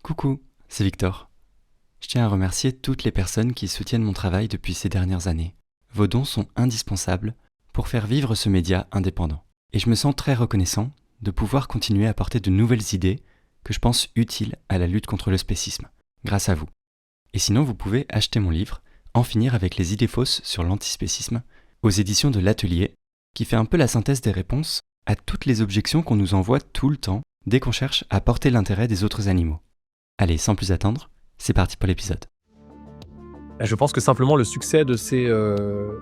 Coucou, c'est Victor. Je tiens à remercier toutes les personnes qui soutiennent mon travail depuis ces dernières années. Vos dons sont indispensables pour faire vivre ce média indépendant. Et je me sens très reconnaissant de pouvoir continuer à apporter de nouvelles idées que je pense utiles à la lutte contre le spécisme, grâce à vous. Et sinon, vous pouvez acheter mon livre « En finir avec les idées fausses sur l'antispécisme » aux éditions de l'Atelier, qui fait un peu la synthèse des réponses à toutes les objections qu'on nous envoie tout le temps dès qu'on cherche à porter l'intérêt des autres animaux. Allez, sans plus attendre, c'est parti pour l'épisode. Je pense que simplement le succès de ces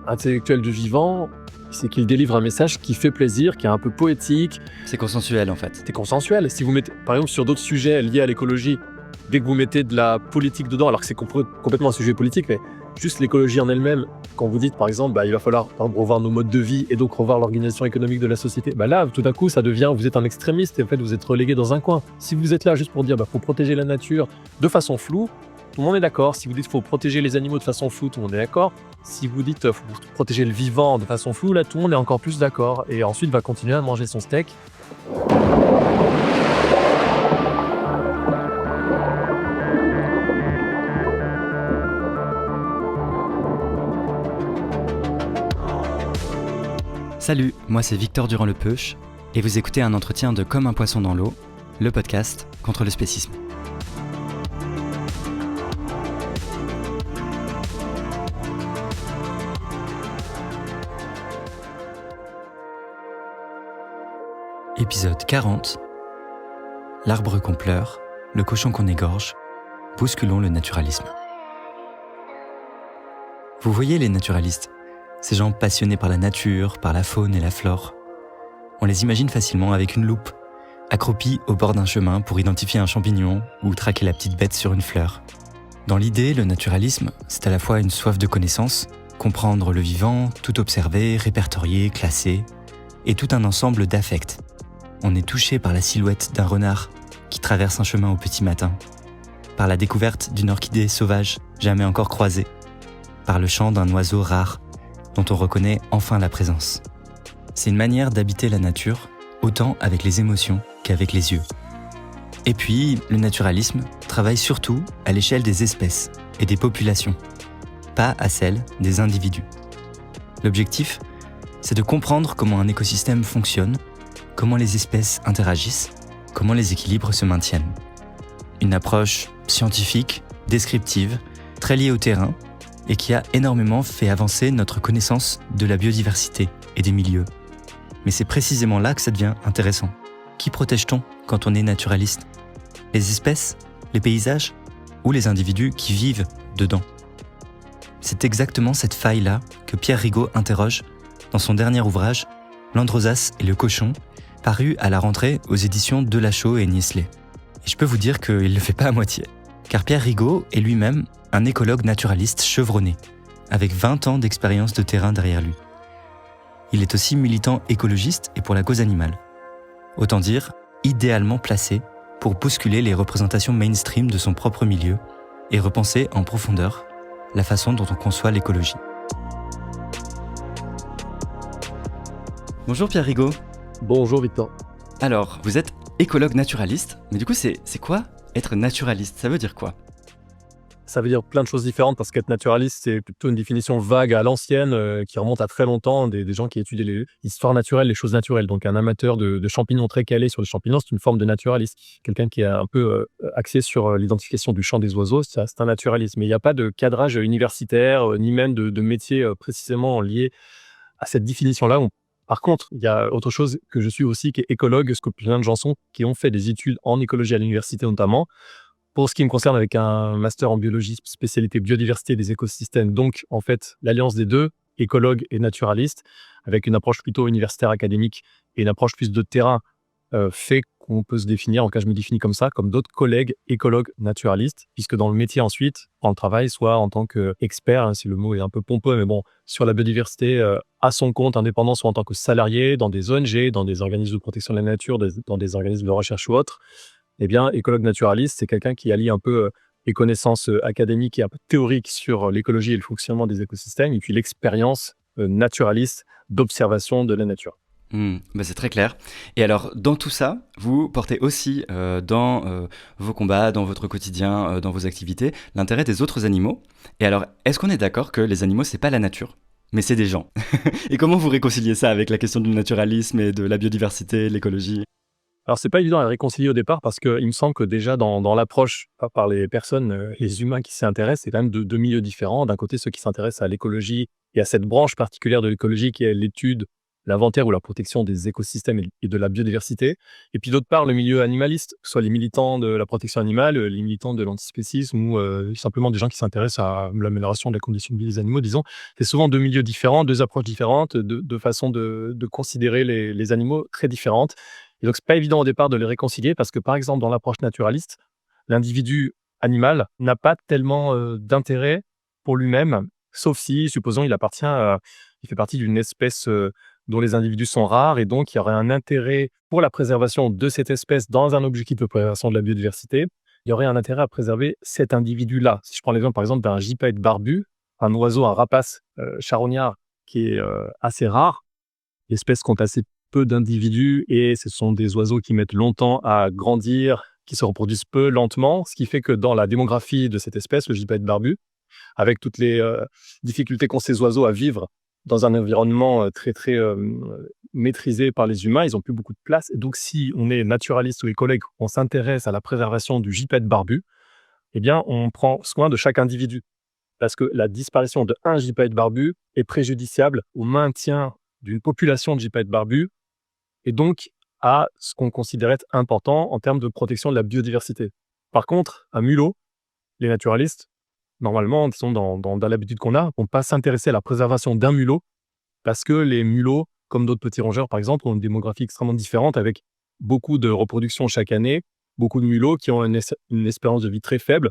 intellectuels du vivant, c'est qu'ils délivrent un message qui fait plaisir, qui est un peu poétique. C'est consensuel en fait. C'est consensuel. Si vous mettez, par exemple, sur d'autres sujets liés à l'écologie, dès que vous mettez de la politique dedans, alors que c'est complètement un sujet politique, mais juste l'écologie en elle-même, quand vous dites par exemple, il va falloir revoir nos modes de vie et donc revoir l'organisation économique de la société, là, tout d'un coup, ça devient, vous êtes un extrémiste et en fait, vous êtes relégué dans un coin. Si vous êtes là juste pour dire, faut protéger la nature de façon floue, tout le monde est d'accord. Si vous dites qu'il faut protéger les animaux de façon floue, tout le monde est d'accord. Si vous dites qu'il faut protéger le vivant de façon floue, là, tout le monde est encore plus d'accord. Et ensuite, va continuer à manger son steak. Salut, moi c'est Victor Durand-Lepeuch et vous écoutez un entretien de Comme un poisson dans l'eau, le podcast contre le spécisme. Épisode 40. L'arbre qu'on pleure, le cochon qu'on égorge, bousculons le naturalisme. Vous voyez les naturalistes, ces gens passionnés par la nature, par la faune et la flore. On les imagine facilement avec une loupe, accroupis au bord d'un chemin pour identifier un champignon ou traquer la petite bête sur une fleur. Dans l'idée, le naturalisme, c'est à la fois une soif de connaissance, comprendre le vivant, tout observer, répertorier, classer, et tout un ensemble d'affects. On est touché par la silhouette d'un renard qui traverse un chemin au petit matin, par la découverte d'une orchidée sauvage jamais encore croisée, par le chant d'un oiseau rare dont on reconnaît enfin la présence. C'est une manière d'habiter la nature, autant avec les émotions qu'avec les yeux. Et puis, le naturalisme travaille surtout à l'échelle des espèces et des populations, pas à celle des individus. L'objectif, c'est de comprendre comment un écosystème fonctionne, comment les espèces interagissent, comment les équilibres se maintiennent. Une approche scientifique, descriptive, très liée au terrain, et qui a énormément fait avancer notre connaissance de la biodiversité et des milieux. Mais c'est précisément là que ça devient intéressant. Qui protège-t-on quand on est naturaliste ? Les espèces, les paysages ou les individus qui vivent dedans ? C'est exactement cette faille-là que Pierre Rigaud interroge dans son dernier ouvrage « L'Androsas et le cochon », paru à la rentrée aux éditions Delachaux et Niesley. Et je peux vous dire qu'il ne le fait pas à moitié. Car Pierre Rigaud est lui-même un écologue naturaliste chevronné, avec 20 ans d'expérience de terrain derrière lui. Il est aussi militant écologiste et pour la cause animale. Autant dire, idéalement placé pour bousculer les représentations mainstream de son propre milieu et repenser en profondeur la façon dont on conçoit l'écologie. Bonjour Pierre Rigaud. Bonjour Victor. Alors, vous êtes écologue naturaliste, mais du coup c'est quoi être naturaliste ? Ça veut dire quoi ? Ça veut dire plein de choses différentes parce qu'être naturaliste, c'est plutôt une définition vague à l'ancienne qui remonte à très longtemps, des gens qui étudient l'histoire naturelle, les choses naturelles. Donc un amateur de champignons très calé sur les champignons, c'est une forme de naturaliste. Quelqu'un qui est un peu axé sur l'identification du chant des oiseaux, c'est un naturaliste. Mais il n'y a pas de cadrage universitaire, ni même de métier précisément lié à cette définition-là. Par contre, il y a autre chose que je suis aussi, qui est écologue, ce que plein de gens sont, qui ont fait des études en écologie à l'université notamment. Pour ce qui me concerne, avec un master en biologie, spécialité biodiversité des écosystèmes, donc en fait l'alliance des deux, écologue et naturaliste, avec une approche plutôt universitaire académique et une approche plus de terrain, fait qu'on peut se définir, en tout cas je me définis comme ça, comme d'autres collègues écologues naturalistes, puisque dans le métier ensuite, on le travaille soit en tant qu'expert, si le mot est un peu pompeux, mais bon, sur la biodiversité à son compte, indépendant, soit en tant que salarié, dans des ONG, dans des organismes de protection de la nature, dans des organismes de recherche ou autres. Eh bien, écologue naturaliste, c'est quelqu'un qui allie un peu les connaissances académiques et un peu théoriques sur l'écologie et le fonctionnement des écosystèmes, et puis l'expérience naturaliste d'observation de la nature. C'est très clair. Et alors, dans tout ça, vous portez aussi dans vos combats, dans votre quotidien, dans vos activités, l'intérêt des autres animaux. Et alors, est-ce qu'on est d'accord que les animaux, c'est pas la nature, mais c'est des gens? Et comment vous réconciliez ça avec la question du naturalisme et de la biodiversité, de l'écologie? Alors, c'est pas évident à réconcilier au départ parce qu'il me semble que déjà dans l'approche, pas par les personnes, les humains qui s'y intéressent, c'est quand même deux milieux différents. D'un côté, ceux qui s'intéressent à l'écologie et à cette branche particulière de l'écologie qui est l'étude, l'inventaire ou la protection des écosystèmes et de la biodiversité. Et puis d'autre part, le milieu animaliste, que ce soit les militants de la protection animale, les militants de l'antispécisme ou simplement des gens qui s'intéressent à l'amélioration de la condition de vie des animaux, disons. C'est souvent deux milieux différents, deux approches différentes, deux façons de considérer les animaux très différentes. Et donc, c'est pas évident au départ de les réconcilier parce que, par exemple, dans l'approche naturaliste, l'individu animal n'a pas tellement d'intérêt pour lui-même, sauf si, supposons, il fait partie d'une espèce dont les individus sont rares et donc il y aurait un intérêt pour la préservation de cette espèce dans un objectif de préservation de la biodiversité. Il y aurait un intérêt à préserver cet individu-là. Si je prends l'exemple, par exemple, d'un gypaète barbu, un oiseau, un rapace charognard qui est assez rare, les espèces comptent assez peu d'individus et ce sont des oiseaux qui mettent longtemps à grandir, qui se reproduisent peu, lentement, ce qui fait que dans la démographie de cette espèce, le gypaète barbu, avec toutes les difficultés qu'ont ces oiseaux à vivre dans un environnement très très maîtrisé par les humains, ils n'ont plus beaucoup de place. Et donc, si on est naturaliste ou écologue, on s'intéresse à la préservation du gypaète barbu, eh bien, on prend soin de chaque individu. Parce que la disparition d'un gypaète barbu est préjudiciable au maintien d'une population de gypaètes barbus et donc à ce qu'on considère être important en termes de protection de la biodiversité. Par contre, un mulot, les naturalistes, normalement, disons, dans l'habitude qu'on a, vont pas s'intéresser à la préservation d'un mulot parce que les mulots, comme d'autres petits rongeurs par exemple, ont une démographie extrêmement différente avec beaucoup de reproduction chaque année, beaucoup de mulots qui ont une espérance de vie très faible.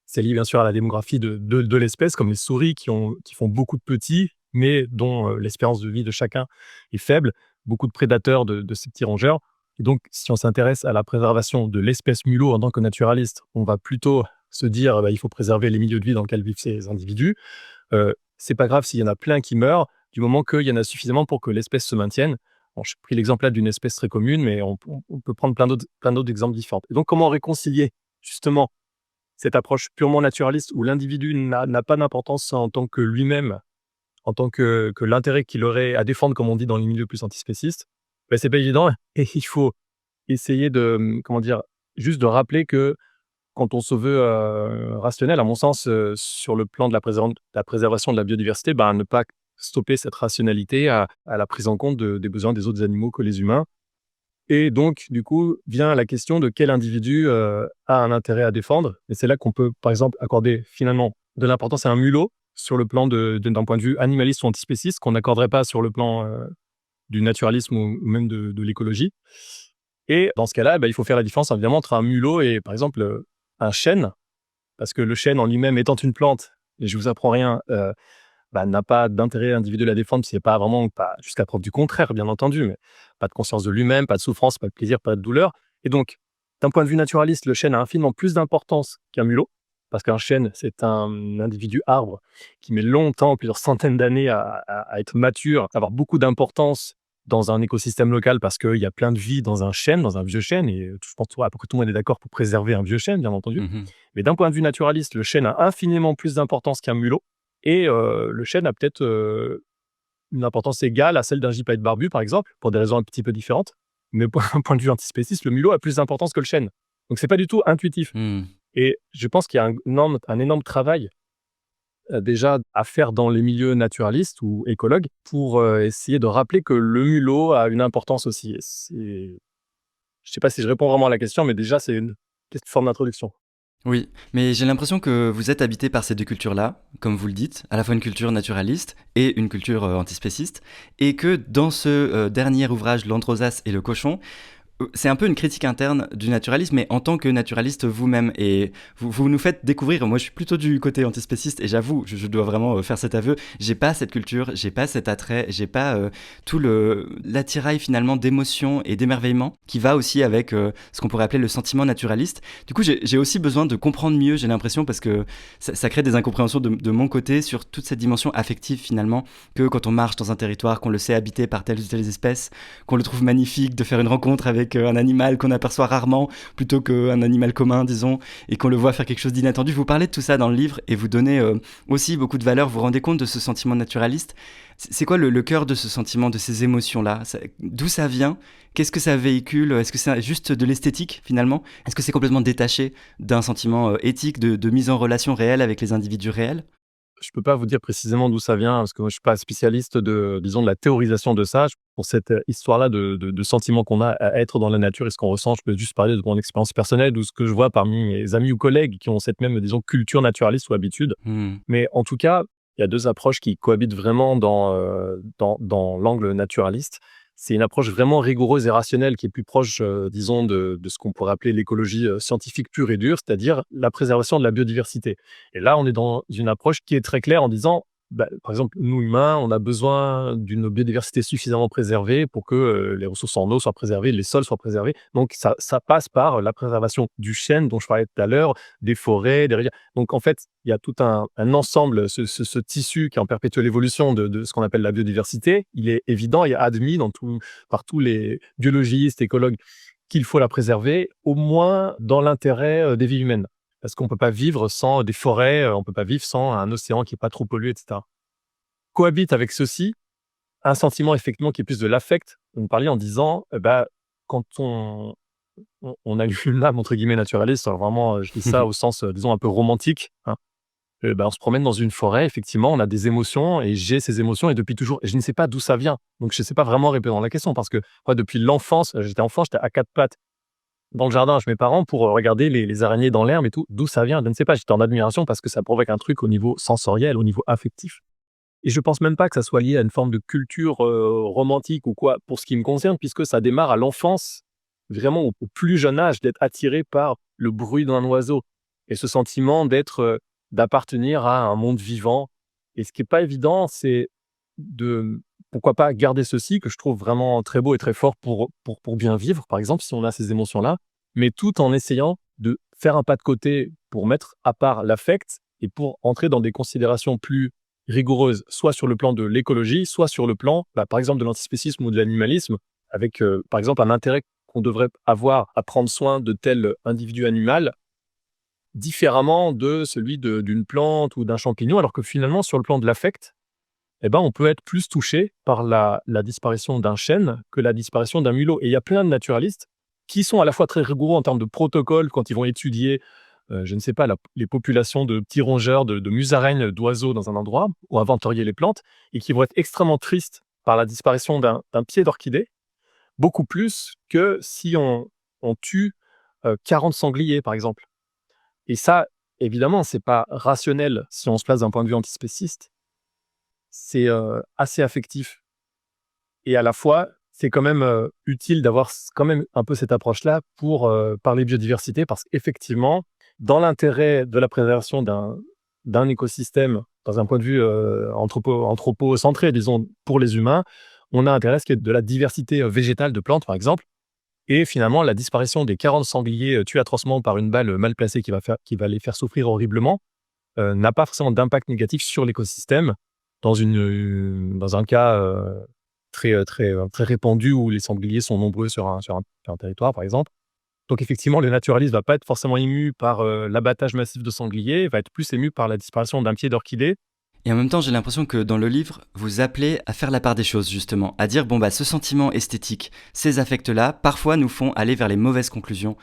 C'est lié bien sûr à la démographie de l'espèce, comme les souris qui font beaucoup de petits, mais dont l'espérance de vie de chacun est faible, beaucoup de prédateurs de ces petits rongeurs. Et donc, si on s'intéresse à la préservation de l'espèce mulot en tant que naturaliste, on va plutôt se dire il faut préserver les milieux de vie dans lesquels vivent ces individus. C'est pas grave s'il y en a plein qui meurent, du moment qu'il y en a suffisamment pour que l'espèce se maintienne. Bon, j'ai pris l'exemple là d'une espèce très commune, mais on peut prendre plein d'autres exemples différents. Et donc, comment réconcilier justement cette approche purement naturaliste où l'individu n'a pas d'importance en tant que lui-même, en tant que l'intérêt qu'il aurait à défendre, comme on dit dans les milieux plus antispécistes, c'est pas évident et il faut essayer de, juste de rappeler que quand on se veut rationnel, à mon sens, sur le plan de la préservation de la biodiversité, ne pas stopper cette rationalité à la prise en compte des besoins des autres animaux que les humains. Et donc, du coup, vient la question de quel individu a un intérêt à défendre. Et c'est là qu'on peut, par exemple, accorder finalement de l'importance à un mulot sur le plan d'un point de vue animaliste ou antispéciste, qu'on n'accorderait pas sur le plan du naturalisme ou même de l'écologie. Et dans ce cas-là, il faut faire la différence évidemment entre un mulot et, par exemple, un chêne, parce que le chêne en lui-même étant une plante, et je vous apprends rien, n'a pas d'intérêt individuel à défendre, s'il n'y a pas vraiment, pas jusqu'à preuve du contraire, bien entendu, mais pas de conscience de lui-même, pas de souffrance, pas de plaisir, pas de douleur. Et donc, d'un point de vue naturaliste, le chêne a infiniment plus d'importance qu'un mulot, parce qu'un chêne, c'est un individu arbre qui met longtemps, plusieurs centaines d'années à être mature, à avoir beaucoup d'importance dans un écosystème local, parce qu'il y a plein de vie dans un chêne, dans un vieux chêne, et je pense à peu près tout le monde est d'accord pour préserver un vieux chêne, bien entendu. Mais d'un point de vue naturaliste, le chêne a infiniment plus d'importance qu'un mulot, et le chêne a peut-être une importance égale à celle d'un gypaète barbu, par exemple, pour des raisons un petit peu différentes. Mais d'un point de vue antispéciste, le mulot a plus d'importance que le chêne. Donc, c'est pas du tout intuitif. Et je pense qu'il y a un énorme travail déjà à faire dans les milieux naturalistes ou écologues pour essayer de rappeler que le mulot a une importance aussi. Je ne sais pas si je réponds vraiment à la question, mais déjà, c'est une petite forme d'introduction. Oui, mais j'ai l'impression que vous êtes habité par ces deux cultures-là, comme vous le dites, à la fois une culture naturaliste et une culture antispéciste, et que dans ce dernier ouvrage, L'Androsace et le cochon, C'est un peu une critique interne du naturalisme, mais en tant que naturaliste vous-même. Et vous nous faites découvrir, moi je suis plutôt du côté antispéciste, et j'avoue, je dois vraiment faire cet aveu, j'ai pas cette culture, j'ai pas cet attrait, j'ai pas tout l'attirail finalement d'émotion et d'émerveillement qui va aussi avec ce qu'on pourrait appeler le sentiment naturaliste. Du coup, j'ai aussi besoin de comprendre mieux, j'ai l'impression, parce que ça crée des incompréhensions de mon côté sur toute cette dimension affective finalement, que quand on marche dans un territoire, qu'on le sait habité par telles ou telles espèces, qu'on le trouve magnifique de faire une rencontre avec un animal qu'on aperçoit rarement plutôt qu'un animal commun, disons, et qu'on le voit faire quelque chose d'inattendu. Vous parlez de tout ça dans le livre et vous donnez aussi beaucoup de valeur. Vous vous rendez compte de ce sentiment naturaliste. C'est quoi le cœur de ce sentiment, de ces émotions-là? D'où ça vient? Qu'est-ce que ça véhicule? Est-ce que c'est juste de l'esthétique finalement? Est-ce que c'est complètement détaché d'un sentiment éthique, de mise en relation réelle avec les individus réels? Je peux pas vous dire précisément d'où ça vient, parce que moi, je suis pas spécialiste disons, de la théorisation de ça. Pour cette histoire-là de sentiments qu'on a à être dans la nature et ce qu'on ressent, je peux juste parler de mon expérience personnelle ou ce que je vois parmi mes amis ou collègues qui ont cette même, disons, culture naturaliste ou habitude. Mais en tout cas, il y a 2 approches qui cohabitent vraiment dans l'angle naturaliste. C'est une approche vraiment rigoureuse et rationnelle qui est plus proche, disons, de ce qu'on pourrait appeler l'écologie, scientifique pure et dure, c'est-à-dire la préservation de la biodiversité. Et là, on est dans une approche qui est très claire en disant, bah, par exemple, nous humains, on a besoin d'une biodiversité suffisamment préservée pour que, les ressources en eau soient préservées, les sols soient préservés. Donc ça passe par la préservation du chêne dont je parlais tout à l'heure, des forêts, des rivières. Donc en fait, il y a tout un ensemble, ce tissu qui est en perpétuelle évolution de ce qu'on appelle la biodiversité. Il est évident et admis par tous les biologistes, écologues, qu'il faut la préserver, au moins dans l'intérêt, des vies humaines. Parce qu'on peut pas vivre sans des forêts, on peut pas vivre sans un océan qui est pas trop pollué, et cetera. Cohabite avec ceci un sentiment effectivement qui est plus de l'affect. Vous me parliez en disant, bah, quand on a une âme entre guillemets «naturaliste», alors vraiment, je dis ça au sens, disons un peu romantique, hein. Bah, on se promène dans une forêt, effectivement, on a des émotions et j'ai ces émotions et depuis toujours et je ne sais pas d'où ça vient. Donc je ne sais pas vraiment répondre à la question parce que moi depuis l'enfance, j'étais enfant, j'étais à 4 pattes dans le jardin chez mes parents pour, regarder les araignées dans l'herbe et tout. D'où ça vient? Je ne sais pas. J'étais en admiration parce que ça provoque un truc au niveau sensoriel, au niveau affectif et je pense même pas que ça soit lié à une forme de culture, romantique ou quoi, pour ce qui me concerne, puisque ça démarre à l'enfance, vraiment au plus jeune âge, d'être attiré par le bruit d'un oiseau et ce sentiment d'appartenir à un monde vivant et ce qui est pas évident, c'est de pourquoi pas garder ceci que je trouve vraiment très beau et très fort pour bien vivre, par exemple, si on a ces émotions-là, mais tout en essayant de faire un pas de côté pour mettre à part l'affect et pour entrer dans des considérations plus rigoureuses, soit sur le plan de l'écologie, soit sur le plan, bah, par exemple, de l'antispécisme ou de l'animalisme, avec, par exemple, un intérêt qu'on devrait avoir à prendre soin de tel individu animal, différemment de celui d'une plante ou d'un champignon, alors que finalement, sur le plan de l'affect, eh ben, on peut être plus touché par la disparition d'un chêne que la disparition d'un mulot. Et il y a plein de naturalistes qui sont à la fois très rigoureux en termes de protocole quand ils vont étudier, je ne sais pas, les populations de petits rongeurs, de musaraignes, d'oiseaux dans un endroit, ou inventorier les plantes, et qui vont être extrêmement tristes par la disparition d'un pied d'orchidée, beaucoup plus que si on tue 40 sangliers, par exemple. Et ça, évidemment, c'est pas rationnel si on se place d'un point de vue antispéciste. C'est, assez affectif et à la fois, c'est quand même, utile d'avoir quand même un peu cette approche-là pour, parler biodiversité parce qu'effectivement, dans l'intérêt de la préservation d'un écosystème, dans un point de vue, anthropocentré, disons, pour les humains, on a intérêt à ce qu'il y ait de la diversité, végétale de plantes, par exemple et finalement la disparition des 40 sangliers, tués atrocement par une balle, mal placée qui va les faire souffrir horriblement, n'a pas forcément d'impact négatif sur l'écosystème dans un cas, très répandu où les sangliers sont nombreux sur un territoire, par exemple. Donc effectivement, le naturaliste va pas être forcément ému par, l'abattage massif de sangliers, va être plus ému par la disparition d'un pied d'orchidée. Et en même temps, j'ai l'impression que dans le livre, vous appelez à faire la part des choses, justement, à dire, bon, bah, ce sentiment esthétique, ces affects-là, parfois nous font aller vers les mauvaises conclusions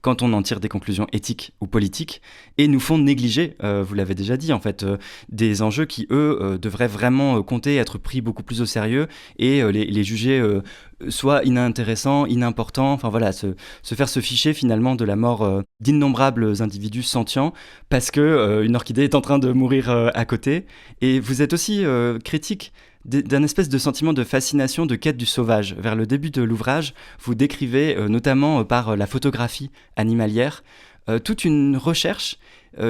quand on en tire des conclusions éthiques ou politiques, et nous font négliger, vous l'avez déjà dit en fait, des enjeux qui, eux, devraient vraiment compter, être pris beaucoup plus au sérieux, et les juger soit inintéressants, inimportants, enfin voilà, se faire se ficher finalement de la mort d'innombrables individus sentients, parce que une orchidée est en train de mourir à côté. Et vous êtes aussi critique d'un espèce de sentiment de fascination, de quête du sauvage. Vers le début de l'ouvrage, vous décrivez, notamment par la photographie animalière, toute une recherche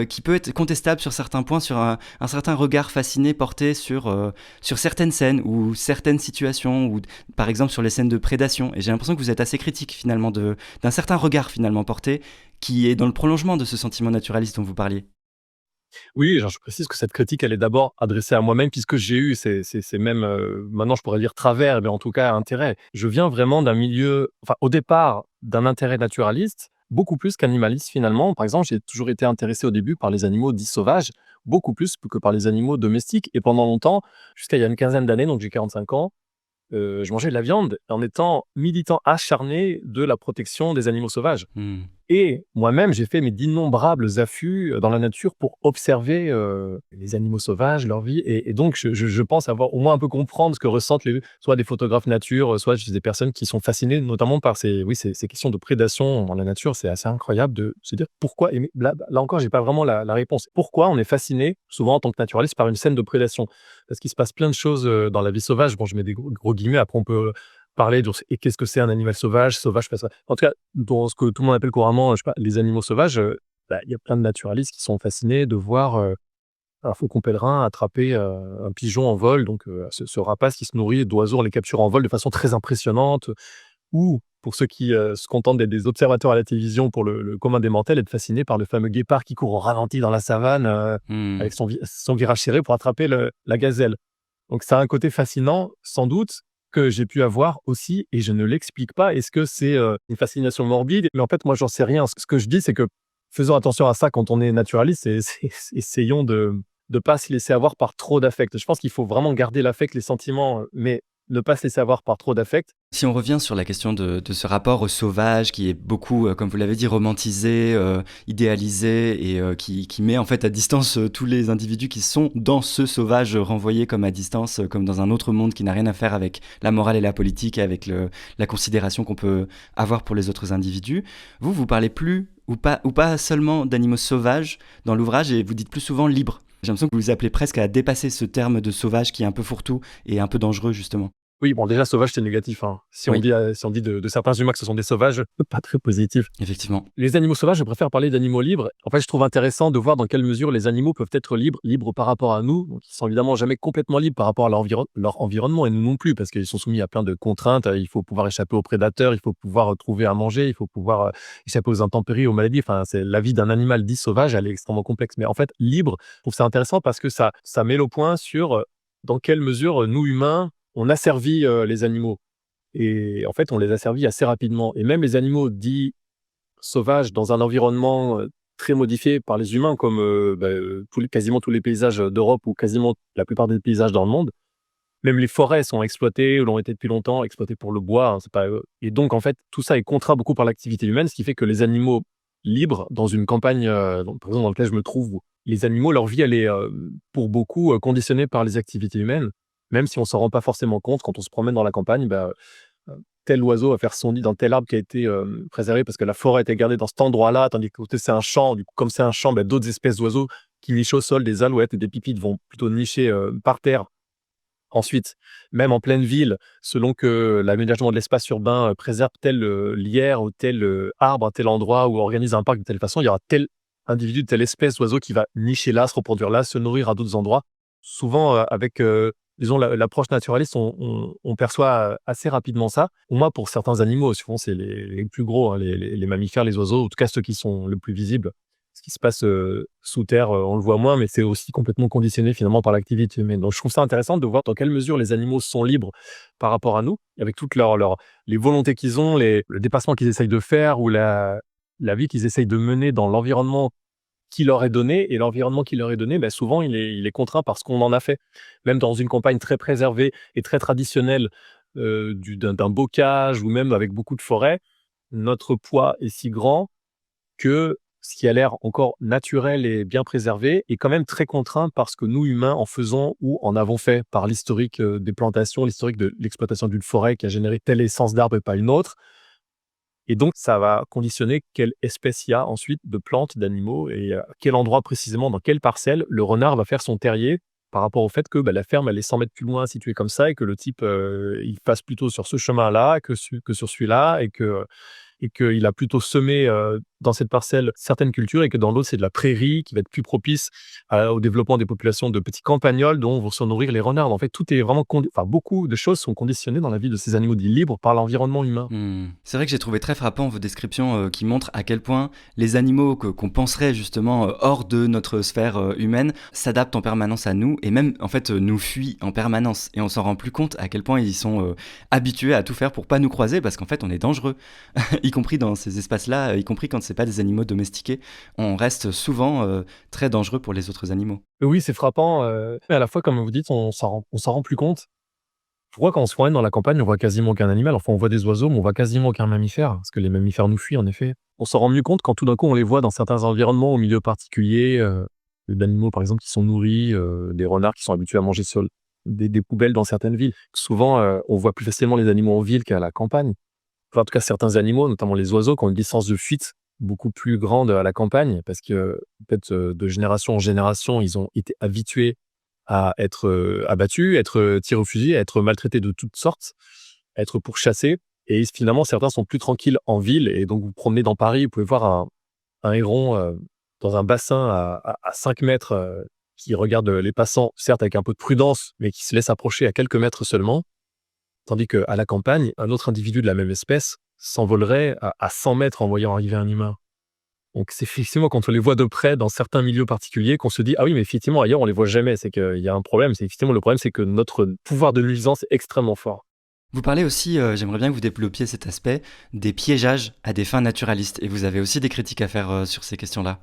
qui peut être contestable sur certains points, sur un certain regard fasciné porté sur certaines scènes ou certaines situations, ou par exemple sur les scènes de prédation. Et j'ai l'impression que vous êtes assez critique finalement d'un certain regard finalement porté, qui est dans le prolongement de ce sentiment naturaliste dont vous parliez. Oui, genre, je précise que cette critique, elle est d'abord adressée à moi-même puisque j'ai eu ces mêmes, maintenant je pourrais dire travers, mais en tout cas intérêts. Je viens vraiment d'un milieu, enfin au départ, d'un intérêt naturaliste, beaucoup plus qu'animaliste finalement. Par exemple, j'ai toujours été intéressé au début par les animaux dits sauvages, beaucoup plus que par les animaux domestiques et pendant longtemps, jusqu'à il y a une quinzaine d'années, donc j'ai 45 ans, je mangeais de la viande en étant militant acharné de la protection des animaux sauvages. Hmm. Et moi-même, j'ai fait d'innombrables affûts dans la nature pour observer les animaux sauvages, leur vie. Et donc, je pense avoir au moins un peu comprendre ce que ressentent soit des photographes nature, soit des personnes qui sont fascinées notamment par ces questions de prédation dans la nature. C'est assez incroyable de se dire pourquoi. Et là encore, j'ai pas vraiment la réponse. Pourquoi on est fasciné, souvent en tant que naturaliste, par une scène de prédation? Parce qu'il se passe plein de choses dans la vie sauvage. Bon, je mets des gros guillemets. Après, on peut parler de et qu'est-ce que c'est un animal sauvage? Sauvage face à en tout cas, dans ce que tout le monde appelle couramment, je sais pas, les animaux sauvages, il y a plein de naturalistes qui sont fascinés de voir, un faucon pèlerin attraper, un pigeon en vol, donc ce rapace qui se nourrit d'oiseaux, on les capture en vol de façon très impressionnante. Ou pour ceux qui, se contentent d'être des observateurs à la télévision, pour le commun des mortels, être fasciné par le fameux guépard qui court au ralenti dans la savane, Hmm. avec son virage serré pour attraper la gazelle. Donc ça a un côté fascinant, sans doute, que j'ai pu avoir aussi et je ne l'explique pas. Est-ce que c'est, une fascination morbide? Mais en fait, moi, j'en sais rien. Ce que je dis, c'est que faisons attention à ça quand on est naturaliste et essayons de pas se laisser avoir par trop d'affect. Je pense qu'il faut vraiment garder l'affect, les sentiments, mais ne pas se laisser avoir par trop d'affect. Si on revient sur la question de ce rapport au sauvage qui est beaucoup, comme vous l'avez dit, romantisé, idéalisé et qui met en fait à distance tous les individus qui sont dans ce sauvage renvoyés comme à distance, comme dans un autre monde qui n'a rien à faire avec la morale et la politique, avec la considération qu'on peut avoir pour les autres individus. Vous parlez plus ou pas seulement d'animaux sauvages dans l'ouvrage et vous dites plus souvent libres. J'ai l'impression que vous vous appelez presque à dépasser ce terme de sauvage qui est un peu fourre-tout et un peu dangereux justement. Oui, bon, déjà, sauvage, c'est négatif, hein. Oui, Si on dit de certains humains que ce sont des sauvages, pas très positif. effectivement. Les animaux sauvages, je préfère parler d'animaux libres. En fait, je trouve intéressant de voir dans quelle mesure les animaux peuvent être libres par rapport à nous. Donc, ils sont évidemment jamais complètement libres par rapport à leur environnement et nous non plus, parce qu'ils sont soumis à plein de contraintes. Il faut pouvoir échapper aux prédateurs, il faut pouvoir trouver à manger, il faut pouvoir échapper aux intempéries, aux maladies. Enfin, c'est la vie d'un animal dit sauvage, elle est extrêmement complexe. Mais en fait, libre, je trouve ça intéressant parce que ça met le point sur dans quelle mesure nous humains on asservit les animaux. Et en fait, on les asservit assez rapidement. Et même les animaux dits sauvages dans un environnement, très modifié par les humains comme, quasiment tous les paysages, d'Europe ou quasiment la plupart des paysages dans le monde. Même les forêts sont exploitées ou l'ont été depuis longtemps, exploitées pour le bois, hein, c'est pas, et donc en fait, tout ça est contraint beaucoup par l'activité humaine, ce qui fait que les animaux libres dans une campagne, par exemple dans laquelle je me trouve, où les animaux, leur vie, elle est, pour beaucoup, conditionnée par les activités humaines. Même si on s'en rend pas forcément compte quand on se promène dans la campagne, tel oiseau va faire son nid dans tel arbre qui a été préservé parce que la forêt a été gardée dans cet endroit-là, tandis que côté c'est un champ. Du coup, comme c'est un champ, d'autres espèces d'oiseaux qui nichent au sol, des alouettes et des pipites vont plutôt nicher par terre. Ensuite, même en pleine ville, selon que l'aménagement de l'espace urbain préserve tel lierre ou tel arbre à tel endroit ou organise un parc de telle façon, il y aura tel individu, telle espèce d'oiseau qui va nicher là, se reproduire là, se nourrir à d'autres endroits. Souvent, avec, disons, l'approche naturaliste, on perçoit assez rapidement ça. Au moins pour certains animaux, souvent c'est les plus gros, hein, les mammifères, les oiseaux, en tout cas ceux qui sont le plus visibles. Ce qui se passe sous terre, on le voit moins, mais c'est aussi complètement conditionné finalement par l'activité humaine. Donc je trouve ça intéressant de voir dans quelle mesure les animaux sont libres par rapport à nous, avec toutes les volontés qu'ils ont, le dépassement qu'ils essayent de faire ou la vie qu'ils essayent de mener dans l'environnement qui leur est donné. Et l'environnement qui leur est donné, souvent il est contraint par ce qu'on en a fait. Même dans une campagne très préservée et très traditionnelle, d'un bocage ou même avec beaucoup de forêts, notre poids est si grand que ce qui a l'air encore naturel et bien préservé est quand même très contraint par ce que nous, humains, en faisons ou en avons fait par l'historique des plantations, l'historique de l'exploitation d'une forêt qui a généré telle essence d'arbre et pas une autre. Et donc, ça va conditionner quelle espèce il y a ensuite de plantes, d'animaux et à quel endroit précisément, dans quelle parcelle, le renard va faire son terrier par rapport au fait que la ferme, elle est 100 mètres plus loin, située comme ça, et que le type, il passe plutôt sur ce chemin-là que sur celui-là, et qu'il a plutôt semé dans cette parcelle certaines cultures, et que dans l'autre, c'est de la prairie qui va être plus propice au développement des populations de petits campagnols dont vont se nourrir les renards. En fait, tout est vraiment beaucoup de choses sont conditionnées dans la vie de ces animaux dits libres par l'environnement humain. C'est vrai que j'ai trouvé très frappant vos descriptions qui montrent à quel point les animaux qu'on penserait justement hors de notre sphère humaine s'adaptent en permanence à nous et même en fait nous fuient en permanence. Et on s'en rend plus compte à quel point ils sont habitués à tout faire pour pas nous croiser parce qu'en fait on est dangereux, y compris dans ces espaces-là, y compris quand c'est pas des animaux domestiqués. On reste souvent très dangereux pour les autres animaux. Oui, c'est frappant, mais à la fois, comme vous dites, on s'en rend plus compte. Pourquoi quand on se promène dans la campagne, on voit quasiment aucun animal? Enfin, on voit des oiseaux, mais on voit quasiment aucun mammifère, parce que les mammifères nous fuient, en effet. On s'en rend mieux compte quand tout d'un coup, on les voit dans certains environnements, au milieu particulier, d'animaux, par exemple, qui sont nourris, des renards qui sont habitués à manger sur des poubelles dans certaines villes. Souvent, on voit plus facilement les animaux en ville qu'à la campagne. Enfin, en tout cas, certains animaux, notamment les oiseaux, qui ont une distance de fuite beaucoup plus grande à la campagne, parce que, peut-être, de génération en génération, ils ont été habitués à être abattus, être tirés au fusil, à être maltraités de toutes sortes, à être pourchassés. Et finalement, certains sont plus tranquilles en ville. Et donc, vous vous promenez dans Paris, vous pouvez voir un héron dans un bassin à 5 mètres qui regarde les passants, certes avec un peu de prudence, mais qui se laisse approcher à quelques mètres seulement. Tandis qu'à la campagne, un autre individu de la même espèce s'envolerait à 100 mètres en voyant arriver un humain. Donc c'est effectivement quand on les voit de près dans certains milieux particuliers qu'on se dit: «Ah oui, mais effectivement ailleurs on les voit jamais». C'est qu'il y a un problème, c'est effectivement le problème, c'est que notre pouvoir de nuisance est extrêmement fort. Vous parlez aussi, j'aimerais bien que vous développiez cet aspect, des piégeages à des fins naturalistes et vous avez aussi des critiques à faire sur ces questions-là.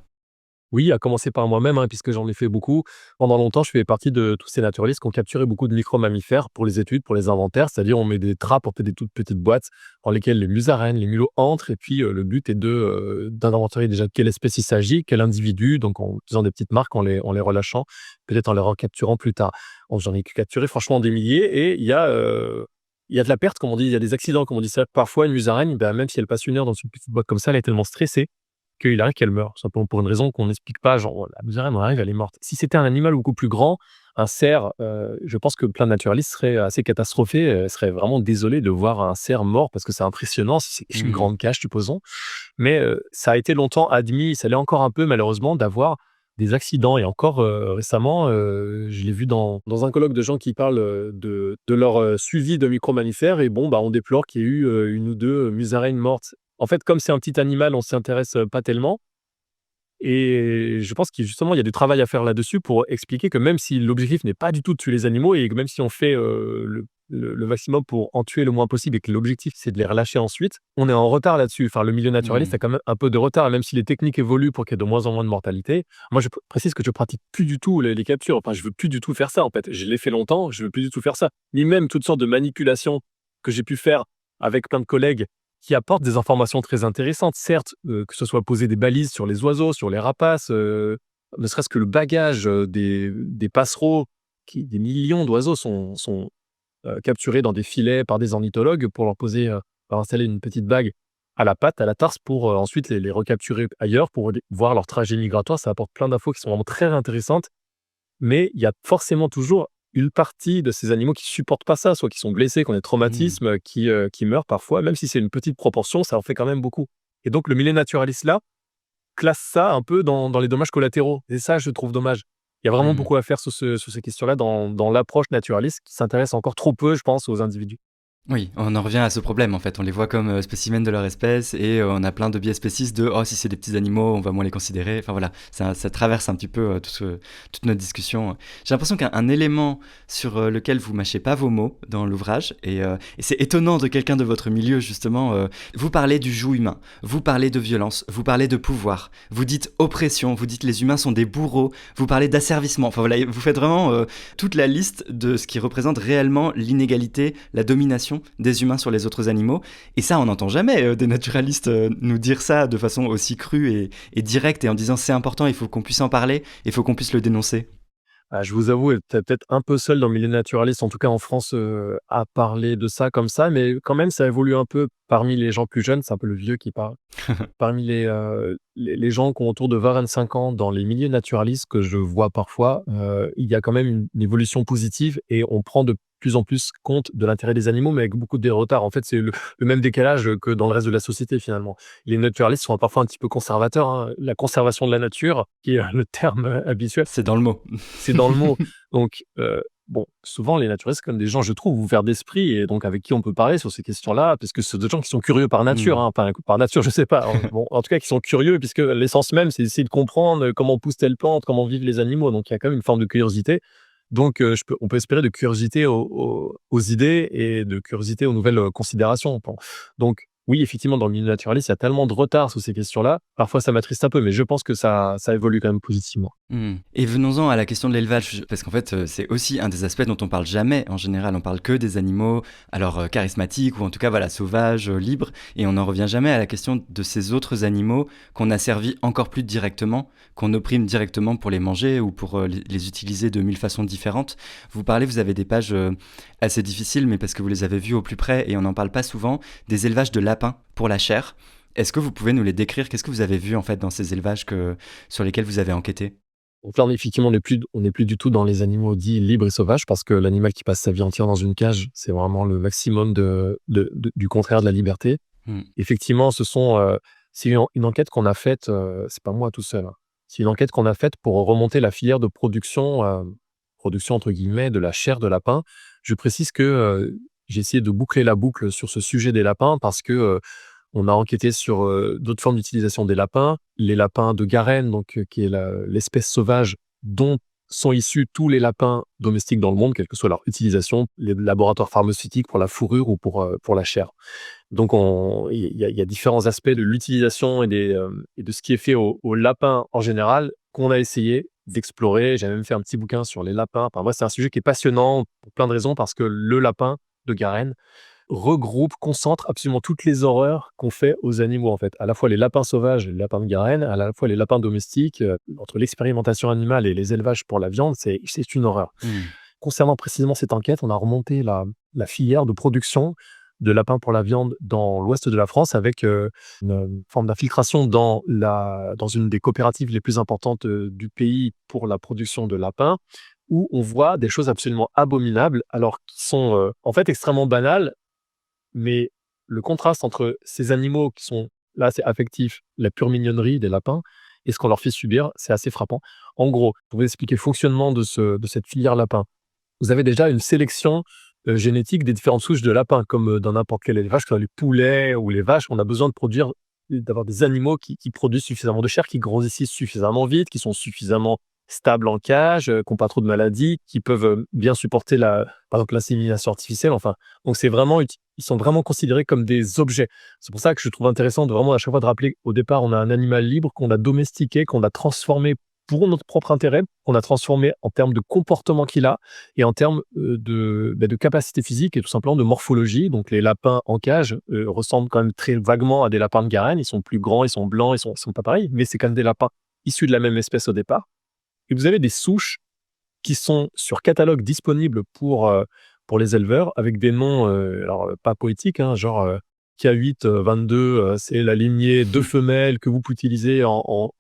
Oui, à commencer par moi-même, hein, puisque j'en ai fait beaucoup. Pendant longtemps, je fais partie de tous ces naturalistes qui ont capturé beaucoup de micro-mammifères pour les études, pour les inventaires. C'est-à-dire, on met des trappes, on fait des toutes petites boîtes dans lesquelles les musaraignes, les mulots entrent. Et puis, le but est d'inventarier déjà de quelle espèce il s'agit, quel individu. Donc, en faisant des petites marques, en les relâchant, peut-être en les recapturant plus tard. Donc, j'en ai capturé franchement des milliers. Et il y a de la perte, comme on dit, il y a des accidents, comme on dit ça. Parfois, une musaraigne, même si elle passe une heure dans une petite boîte comme ça, elle est tellement stressée qu'il arrive qu'elle meurt, simplement pour une raison qu'on n'explique pas, genre la musaraigne, on arrive, elle est morte. Si c'était un animal beaucoup plus grand, un cerf, je pense que plein de naturalistes seraient assez catastrophés, seraient vraiment désolés de voir un cerf mort parce que c'est impressionnant, si c'est une Mmh. grande cage, supposons. Mais ça a été longtemps admis, ça l'est encore un peu malheureusement, d'avoir des accidents. Et encore récemment, je l'ai vu dans un colloque de gens qui parlent de leur suivi de micro-mammifères. Et bon, on déplore qu'il y ait eu une ou deux musaraignes mortes. En fait, comme c'est un petit animal, on s'y intéresse pas tellement. Et je pense qu'il justement, il y a du travail à faire là-dessus pour expliquer que même si l'objectif n'est pas du tout de tuer les animaux, et que même si on fait le maximum pour en tuer le moins possible, et que l'objectif c'est de les relâcher ensuite, on est en retard là-dessus. Enfin, le milieu naturaliste Mmh. a quand même un peu de retard, même si les techniques évoluent pour qu'il y ait de moins en moins de mortalité. Moi, je précise que je pratique plus du tout les captures. Enfin, je veux plus du tout faire ça, en fait. Je l'ai fait longtemps, je veux plus du tout faire ça. Ni même toutes sortes de manipulations que j'ai pu faire avec plein de collègues qui apportent des informations très intéressantes. Certes, que ce soit poser des balises sur les oiseaux, sur les rapaces, ne serait-ce que le bagage, des passereaux, des millions d'oiseaux sont capturés dans des filets par des ornithologues pour leur installer une petite bague à la patte, à la tarse, pour ensuite les recapturer ailleurs, pour voir leur trajet migratoire. Ça apporte plein d'infos qui sont vraiment très intéressantes. Mais il y a forcément toujours une partie de ces animaux qui supportent pas ça, soit qui sont blessés, qui ont des Mmh. traumatismes, qui meurent parfois, même si c'est une petite proportion, ça en fait quand même beaucoup. Et donc le milieu naturaliste là, classe ça un peu dans les dommages collatéraux, et ça, je trouve dommage. Il y a vraiment Mmh. beaucoup à faire sur ces questions-là dans l'approche naturaliste qui s'intéresse encore trop peu, je pense, aux individus. Oui, on en revient à ce problème en fait. On les voit comme spécimens de leur espèce et on a plein de biais spécistes de oh si c'est des petits animaux on va moins les considérer. Enfin voilà, ça traverse un petit peu toute notre discussion. J'ai l'impression qu'un élément sur lequel vous mâchez pas vos mots dans l'ouvrage et c'est étonnant de quelqu'un de votre milieu justement. Vous parlez du joug humain, vous parlez de violence, vous parlez de pouvoir, vous dites oppression, vous dites les humains sont des bourreaux, vous parlez d'asservissement. Enfin voilà, vous faites vraiment toute la liste de ce qui représente réellement l'inégalité, la domination des humains sur les autres animaux. Et ça, on n'entend jamais des naturalistes nous dire ça de façon aussi crue et directe et en disant c'est important, il faut qu'on puisse en parler, il faut qu'on puisse le dénoncer. Ah, je vous avoue être peut-être un peu seul dans le milieu naturaliste, en tout cas en France, à parler de ça comme ça, mais quand même ça évolue un peu. parmi les gens plus jeunes, c'est un peu le vieux qui parle. Parmi les gens qui ont autour de 20-25 ans dans les milieux naturalistes que je vois parfois, il y a quand même une évolution positive et on prend de plus en plus compte de l'intérêt des animaux, mais avec beaucoup de retard. En fait, c'est le même décalage que dans le reste de la société finalement. Les naturalistes sont parfois un petit peu conservateurs, hein. La conservation de la nature, qui est le terme habituel, C'est dans le mot. c'est dans le mot. Donc, bon, souvent, les naturalistes, comme des gens, je trouve, ouverts d'esprit et donc avec qui on peut parler sur ces questions-là, parce que c'est des gens qui sont curieux par nature, Mmh. hein, par nature, je sais pas, hein. Bon, en tout cas, qui sont curieux, puisque l'essence même, c'est d'essayer de comprendre comment pousse telle plante, comment vivent les animaux. Donc, il y a quand même une forme de curiosité. Donc, on peut espérer de curiosité aux idées et de curiosité aux nouvelles considérations. Bon. Donc, oui, effectivement, dans le milieu naturaliste, il y a tellement de retard sur ces questions-là. Parfois, ça m'attriste un peu, mais je pense que ça évolue quand même positivement. Mmh. Et venons-en à la question de l'élevage, parce qu'en fait, c'est aussi un des aspects dont on parle jamais. En général, on parle que des animaux, alors charismatiques ou en tout cas voilà sauvages, libres, et on n'en revient jamais à la question de ces autres animaux qu'on a servi encore plus directement, qu'on opprime directement pour les manger ou pour les utiliser de mille façons différentes. Vous avez des pages assez difficiles, mais parce que vous les avez vues au plus près et on n'en parle pas souvent, des élevages de lapins pour la chair. Est-ce que vous pouvez nous les décrire? Qu'est-ce que vous avez vu en fait dans ces élevages sur lesquels vous avez enquêté? Donc là, effectivement, on n'est plus du tout dans les animaux dits libres et sauvages parce que l'animal qui passe sa vie entière dans une cage, c'est vraiment le maximum du contraire de la liberté. Mmh. Effectivement, c'est une enquête qu'on a faite, c'est pas moi tout seul, hein. C'est une enquête qu'on a faite pour remonter la filière de production entre guillemets de la chair de lapin. Je précise que j'ai essayé de boucler la boucle sur ce sujet des lapins parce que on a enquêté sur d'autres formes d'utilisation des lapins, les lapins de Garenne, donc qui est l'espèce sauvage dont sont issus tous les lapins domestiques dans le monde, quelle que soit leur utilisation, les laboratoires pharmaceutiques pour la fourrure ou pour la chair. Donc il y a différents aspects de l'utilisation et de ce qui est fait aux lapins en général qu'on a essayé d'explorer. J'ai même fait un petit bouquin sur les lapins. Enfin, moi, c'est un sujet qui est passionnant pour plein de raisons parce que le lapin de Garenne regroupe, concentre absolument toutes les horreurs qu'on fait aux animaux, en fait. À la fois les lapins sauvages et les lapins de Garenne, à la fois les lapins domestiques, entre l'expérimentation animale et les élevages pour la viande, c'est une horreur. Mmh. Concernant précisément cette enquête, on a remonté la filière de production de lapins pour la viande dans l'ouest de la France avec une forme d'infiltration dans une des coopératives les plus importantes du pays pour la production de lapins, où on voit des choses absolument abominables, alors qui sont en fait extrêmement banales, mais le contraste entre ces animaux qui sont là, c'est affectif, la pure mignonnerie des lapins et ce qu'on leur fait subir, c'est assez frappant. En gros, pour vous expliquer le fonctionnement de cette filière lapin, vous avez déjà une sélection génétique des différentes souches de lapins, comme dans n'importe quel élevage, que ce soit les poulets ou les vaches. On a besoin d'avoir des animaux qui produisent suffisamment de chair, qui grossissent suffisamment vite, qui sont suffisamment stables en cage, qui n'ont pas trop de maladies, qui peuvent bien supporter par exemple l'insémination artificielle. Enfin, donc ils sont vraiment considérés comme des objets. C'est pour ça que je trouve intéressant de vraiment à chaque fois de rappeler au départ, on a un animal libre qu'on a domestiqué, qu'on a transformé pour notre propre intérêt, qu'on a transformé en termes de comportement qu'il a et en termes de capacité physique et tout simplement de morphologie. Donc les lapins en cage ressemblent quand même très vaguement à des lapins de Garenne. Ils sont plus grands, ils sont blancs, ils sont pas pareils, mais c'est quand même des lapins issus de la même espèce au départ. Et vous avez des souches qui sont sur catalogue disponibles pour les éleveurs avec des noms, alors pas poétiques, hein, genre K8 22, c'est la lignée de femelles que vous pouvez utiliser en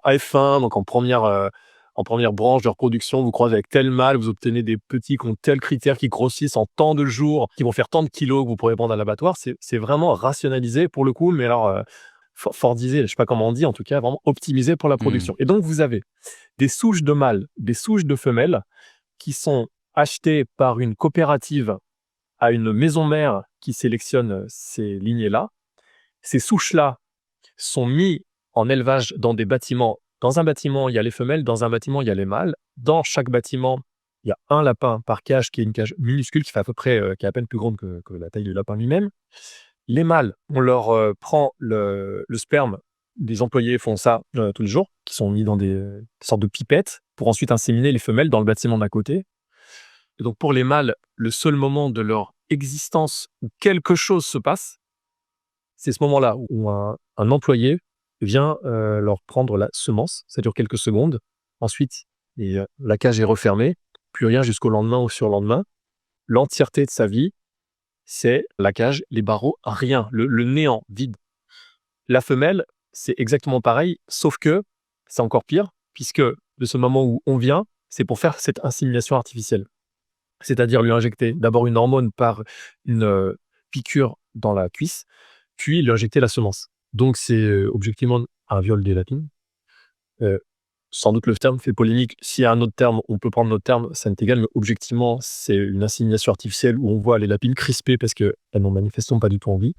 F1, donc en première branche de reproduction. Vous croisez avec tel mâle, vous obtenez des petits qui ont tel critère, qui grossissent en tant de jours, qui vont faire tant de kilos que vous pourrez vendre à l'abattoir. C'est vraiment rationalisé pour le coup, mais alors fordisé, je sais pas comment on dit, en tout cas vraiment optimisé pour la Mmh. production. Et donc vous avez des souches de mâles, des souches de femelles qui sont achetées par une coopérative à une maison mère qui sélectionne ces lignées-là. Ces souches-là sont mises en élevage dans des bâtiments. Dans un bâtiment, il y a les femelles, dans un bâtiment, il y a les mâles. Dans chaque bâtiment, il y a un lapin par cage qui est une cage minuscule qui fait à peu près, qui est à peine plus grande que la taille du lapin lui-même. Les mâles, on leur prend le sperme. Des employés font ça tous les jours, qui sont mis dans des sortes de pipettes pour ensuite inséminer les femelles dans le bâtiment d'à côté. Et donc pour les mâles, le seul moment de leur existence où quelque chose se passe, c'est ce moment-là où un employé vient leur prendre la semence. Ça dure quelques secondes. Ensuite, la cage est refermée. Plus rien jusqu'au lendemain ou surlendemain. L'entièreté de sa vie, c'est la cage, les barreaux, rien, le néant, vide. La femelle, c'est exactement pareil, sauf que c'est encore pire, puisque de ce moment où on vient, c'est pour faire cette insémination artificielle. C'est-à-dire lui injecter d'abord une hormone par une piqûre dans la cuisse, puis lui injecter la semence. Donc c'est objectivement un viol des lapines. Euh, Sans doute le terme fait polémique. S'il y a un autre terme, on peut prendre notre terme, ça n'est égal, mais objectivement, c'est une insémination artificielle où on voit les lapines crispées parce qu'elles n'ont manifestement pas du tout envie.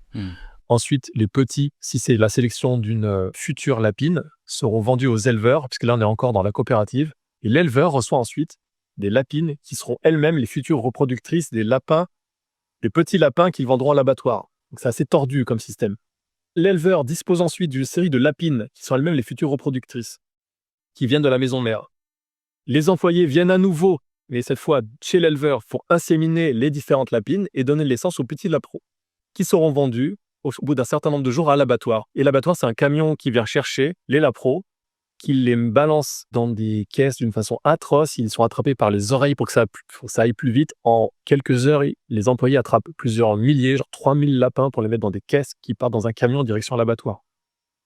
Ensuite, les petits, si c'est la sélection d'une future lapine, seront vendus aux éleveurs, puisque là on est encore dans la coopérative, et l'éleveur reçoit ensuite des lapines qui seront elles-mêmes les futures reproductrices des lapins, des petits lapins qu'ils vendront à l'abattoir. Donc c'est assez tordu comme système. L'éleveur dispose ensuite d'une série de lapines qui sont elles-mêmes les futures reproductrices, qui viennent de la maison mère. Les employés viennent à nouveau, mais cette fois chez l'éleveur, pour inséminer les différentes lapines et donner naissance aux petits lapros, qui seront vendus au bout d'un certain nombre de jours à l'abattoir. Et l'abattoir, c'est un camion qui vient chercher les lapros, qui les balance dans des caisses d'une façon atroce. Ils sont attrapés par les oreilles pour que ça aille plus vite. En quelques heures, les employés attrapent plusieurs milliers, genre 3000 lapins pour les mettre dans des caisses qui partent dans un camion en direction à l'abattoir.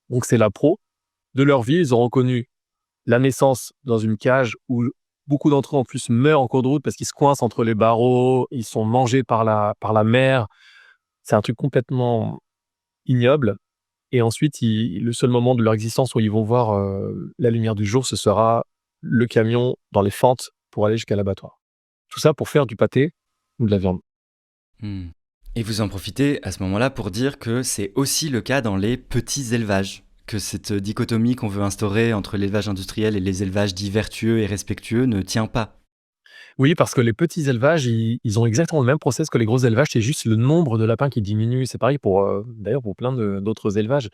Donc ces lapros, de leur vie, ils ont reconnu la naissance dans une cage où beaucoup d'entre eux en plus meurent en cours de route parce qu'ils se coincent entre les barreaux, ils sont mangés par la mer. C'est un truc complètement ignoble. Et ensuite, le seul moment de leur existence où ils vont voir la lumière du jour, ce sera le camion dans les fentes pour aller jusqu'à l'abattoir. Tout ça pour faire du pâté ou de la viande. Et vous en profitez à ce moment-là pour dire que c'est aussi le cas dans les petits élevages, que cette dichotomie qu'on veut instaurer entre l'élevage industriel et les élevages dits vertueux et respectueux ne tient pas. Oui, parce que les petits élevages, ils ont exactement le même process que les gros élevages, c'est juste le nombre de lapins qui diminue. C'est pareil d'ailleurs pour plein d'autres élevages.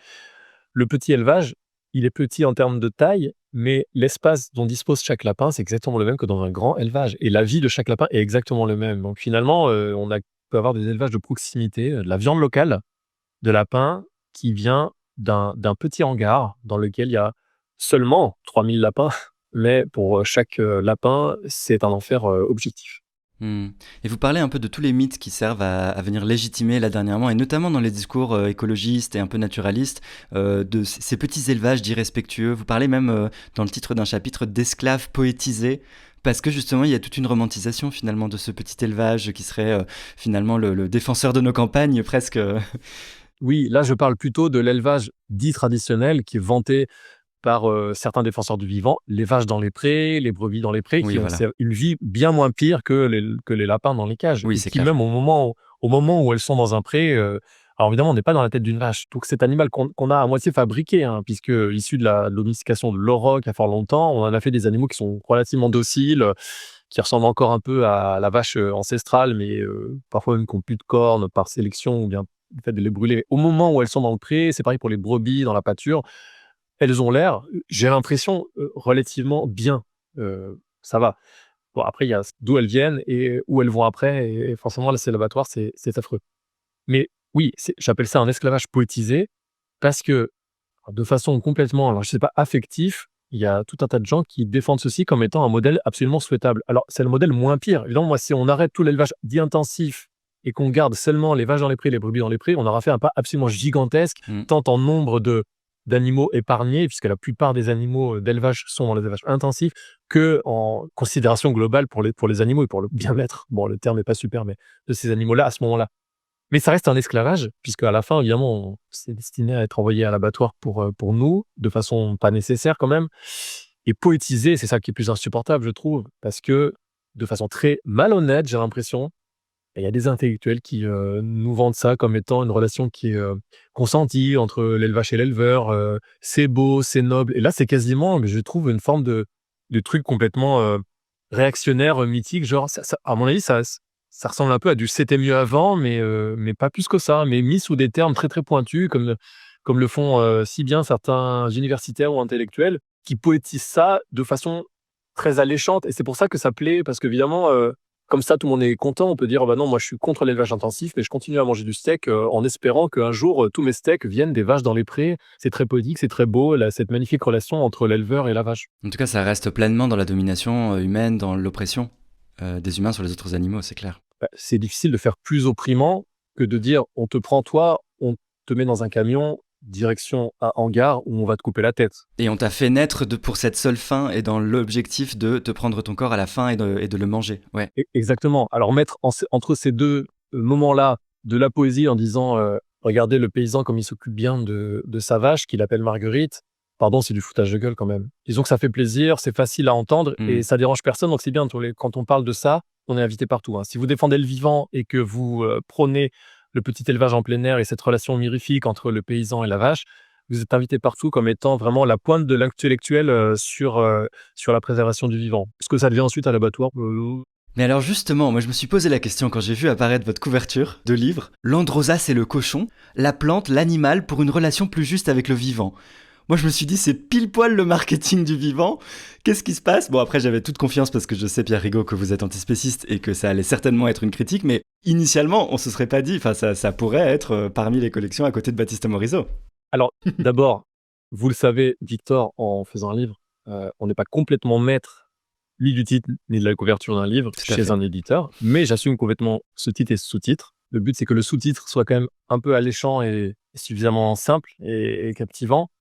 Le petit élevage, il est petit en termes de taille, mais l'espace dont dispose chaque lapin, c'est exactement le même que dans un grand élevage. Et la vie de chaque lapin est exactement le même. Donc finalement, peut avoir des élevages de proximité, de la viande locale de lapin qui vient d'un petit hangar dans lequel il y a seulement 3000 lapins, mais pour chaque lapin, c'est un enfer objectif. Et vous parlez un peu de tous les mythes qui servent à venir légitimer là dernièrement, et notamment dans les discours écologistes et un peu naturalistes, de ces petits élevages dits respectueux. Vous parlez même dans le titre d'un chapitre d'esclaves poétisés, parce que justement il y a toute une romantisation finalement de ce petit élevage qui serait finalement le défenseur de nos campagnes presque. Oui, là je parle plutôt de l'élevage dit traditionnel qui est vanté par certains défenseurs du vivant, les vaches dans les prés, les brebis dans les prés, Oui, qui ont voilà. une vie bien moins pire que les lapins dans les cages. Oui, Et c'est qui clair. même au moment où elles sont dans un pré, alors évidemment on n'est pas dans la tête d'une vache. Donc cet animal qu'on a à moitié fabriqué, hein, puisque issu de la domestication de l'auroch il y a fort longtemps, on en a fait des animaux qui sont relativement dociles, qui ressemblent encore un peu à la vache ancestrale, mais parfois même qui n'ont plus de cornes par sélection ou bien le fait de les brûler. Au moment où elles sont dans le pré, c'est pareil pour les brebis dans la pâture, elles ont l'air, j'ai l'impression, relativement bien. Ça va. Bon après il y a d'où elles viennent et où elles vont après et forcément là c'est l'abattoir, c'est affreux. Mais oui, j'appelle ça un esclavage poétisé parce que de façon complètement, alors je sais pas, affectif, il y a tout un tas de gens qui défendent ceci comme étant un modèle absolument souhaitable. Alors c'est le modèle moins pire. Évidemment, moi, si on arrête tout l'élevage dit intensif et qu'on garde seulement les vaches dans les prés, les brebis dans les prés, on aura fait un pas absolument gigantesque, tant en nombre d'animaux épargnés, puisque la plupart des animaux d'élevage sont dans les élevages intensifs, que en considération globale pour les animaux et pour le bien-être. Bon, le terme n'est pas super, mais de ces animaux-là à ce moment-là. Mais ça reste un esclavage, puisque à la fin, évidemment, c'est destiné à être envoyé à l'abattoir pour nous, de façon pas nécessaire quand même. Et poétiser, c'est ça qui est plus insupportable, je trouve, parce que de façon très malhonnête, j'ai l'impression, il y a des intellectuels qui nous vendent ça comme étant une relation qui est consentie entre l'élevage et l'éleveur. C'est beau, c'est noble. Et là, c'est quasiment, je trouve, une forme de truc complètement réactionnaire, mythique. Genre, à mon avis, ça ressemble un peu à du c'était mieux avant, mais pas plus que ça. Mais mis sous des termes très très pointus, comme le font si bien certains universitaires ou intellectuels, qui poétisent ça de façon très alléchante. Et c'est pour ça que ça plaît, parce qu'évidemment, comme ça, tout le monde est content. On peut dire, bah non, moi je suis contre l'élevage intensif, mais je continue à manger du steak en espérant qu'un jour, tous mes steaks viennent des vaches dans les prés. C'est très poétique, c'est très beau, cette magnifique relation entre l'éleveur et la vache. En tout cas, ça reste pleinement dans la domination humaine, dans l'oppression des humains sur les autres animaux, c'est clair. Bah, c'est difficile de faire plus opprimant que de dire on te prend toi, on te met dans un camion, direction un hangar où on va te couper la tête. Et on t'a fait naître pour cette seule fin et dans l'objectif de te prendre ton corps à la fin et de le manger. Ouais. Exactement. Alors mettre entre ces deux moments-là de la poésie en disant regardez le paysan comme il s'occupe bien de sa vache qu'il appelle Marguerite. Pardon, c'est du foutage de gueule quand même. Disons que ça fait plaisir, c'est facile à entendre et ça dérange personne, donc c'est bien. Quand on parle de ça, on est invité partout. Hein. Si vous défendez le vivant et que vous prônez le petit élevage en plein air et cette relation mirifique entre le paysan et la vache, vous êtes invité partout comme étant vraiment la pointe de l'intellectuel sur la préservation du vivant. Est-ce que ça devient ensuite à l'abattoir Mais alors justement, moi je me suis posé la question quand j'ai vu apparaître votre couverture de livre, l'androsace et le cochon, la plante, l'animal pour une relation plus juste avec le vivant. Moi je me suis dit c'est pile poil le marketing du vivant, qu'est-ce qui se passe? Bon après j'avais toute confiance parce que je sais Pierre Rigaud que vous êtes antispéciste et que ça allait certainement être une critique, mais initialement on se serait pas dit, enfin ça pourrait être parmi les collections à côté de Baptiste Morisot. Alors d'abord, vous le savez Victor, en faisant un livre, on n'est pas complètement maître ni du titre ni de la couverture d'un livre chez un éditeur, mais j'assume complètement ce titre et ce sous-titre. Le but c'est que le sous-titre soit quand même un peu alléchant et suffisamment simple et captivant.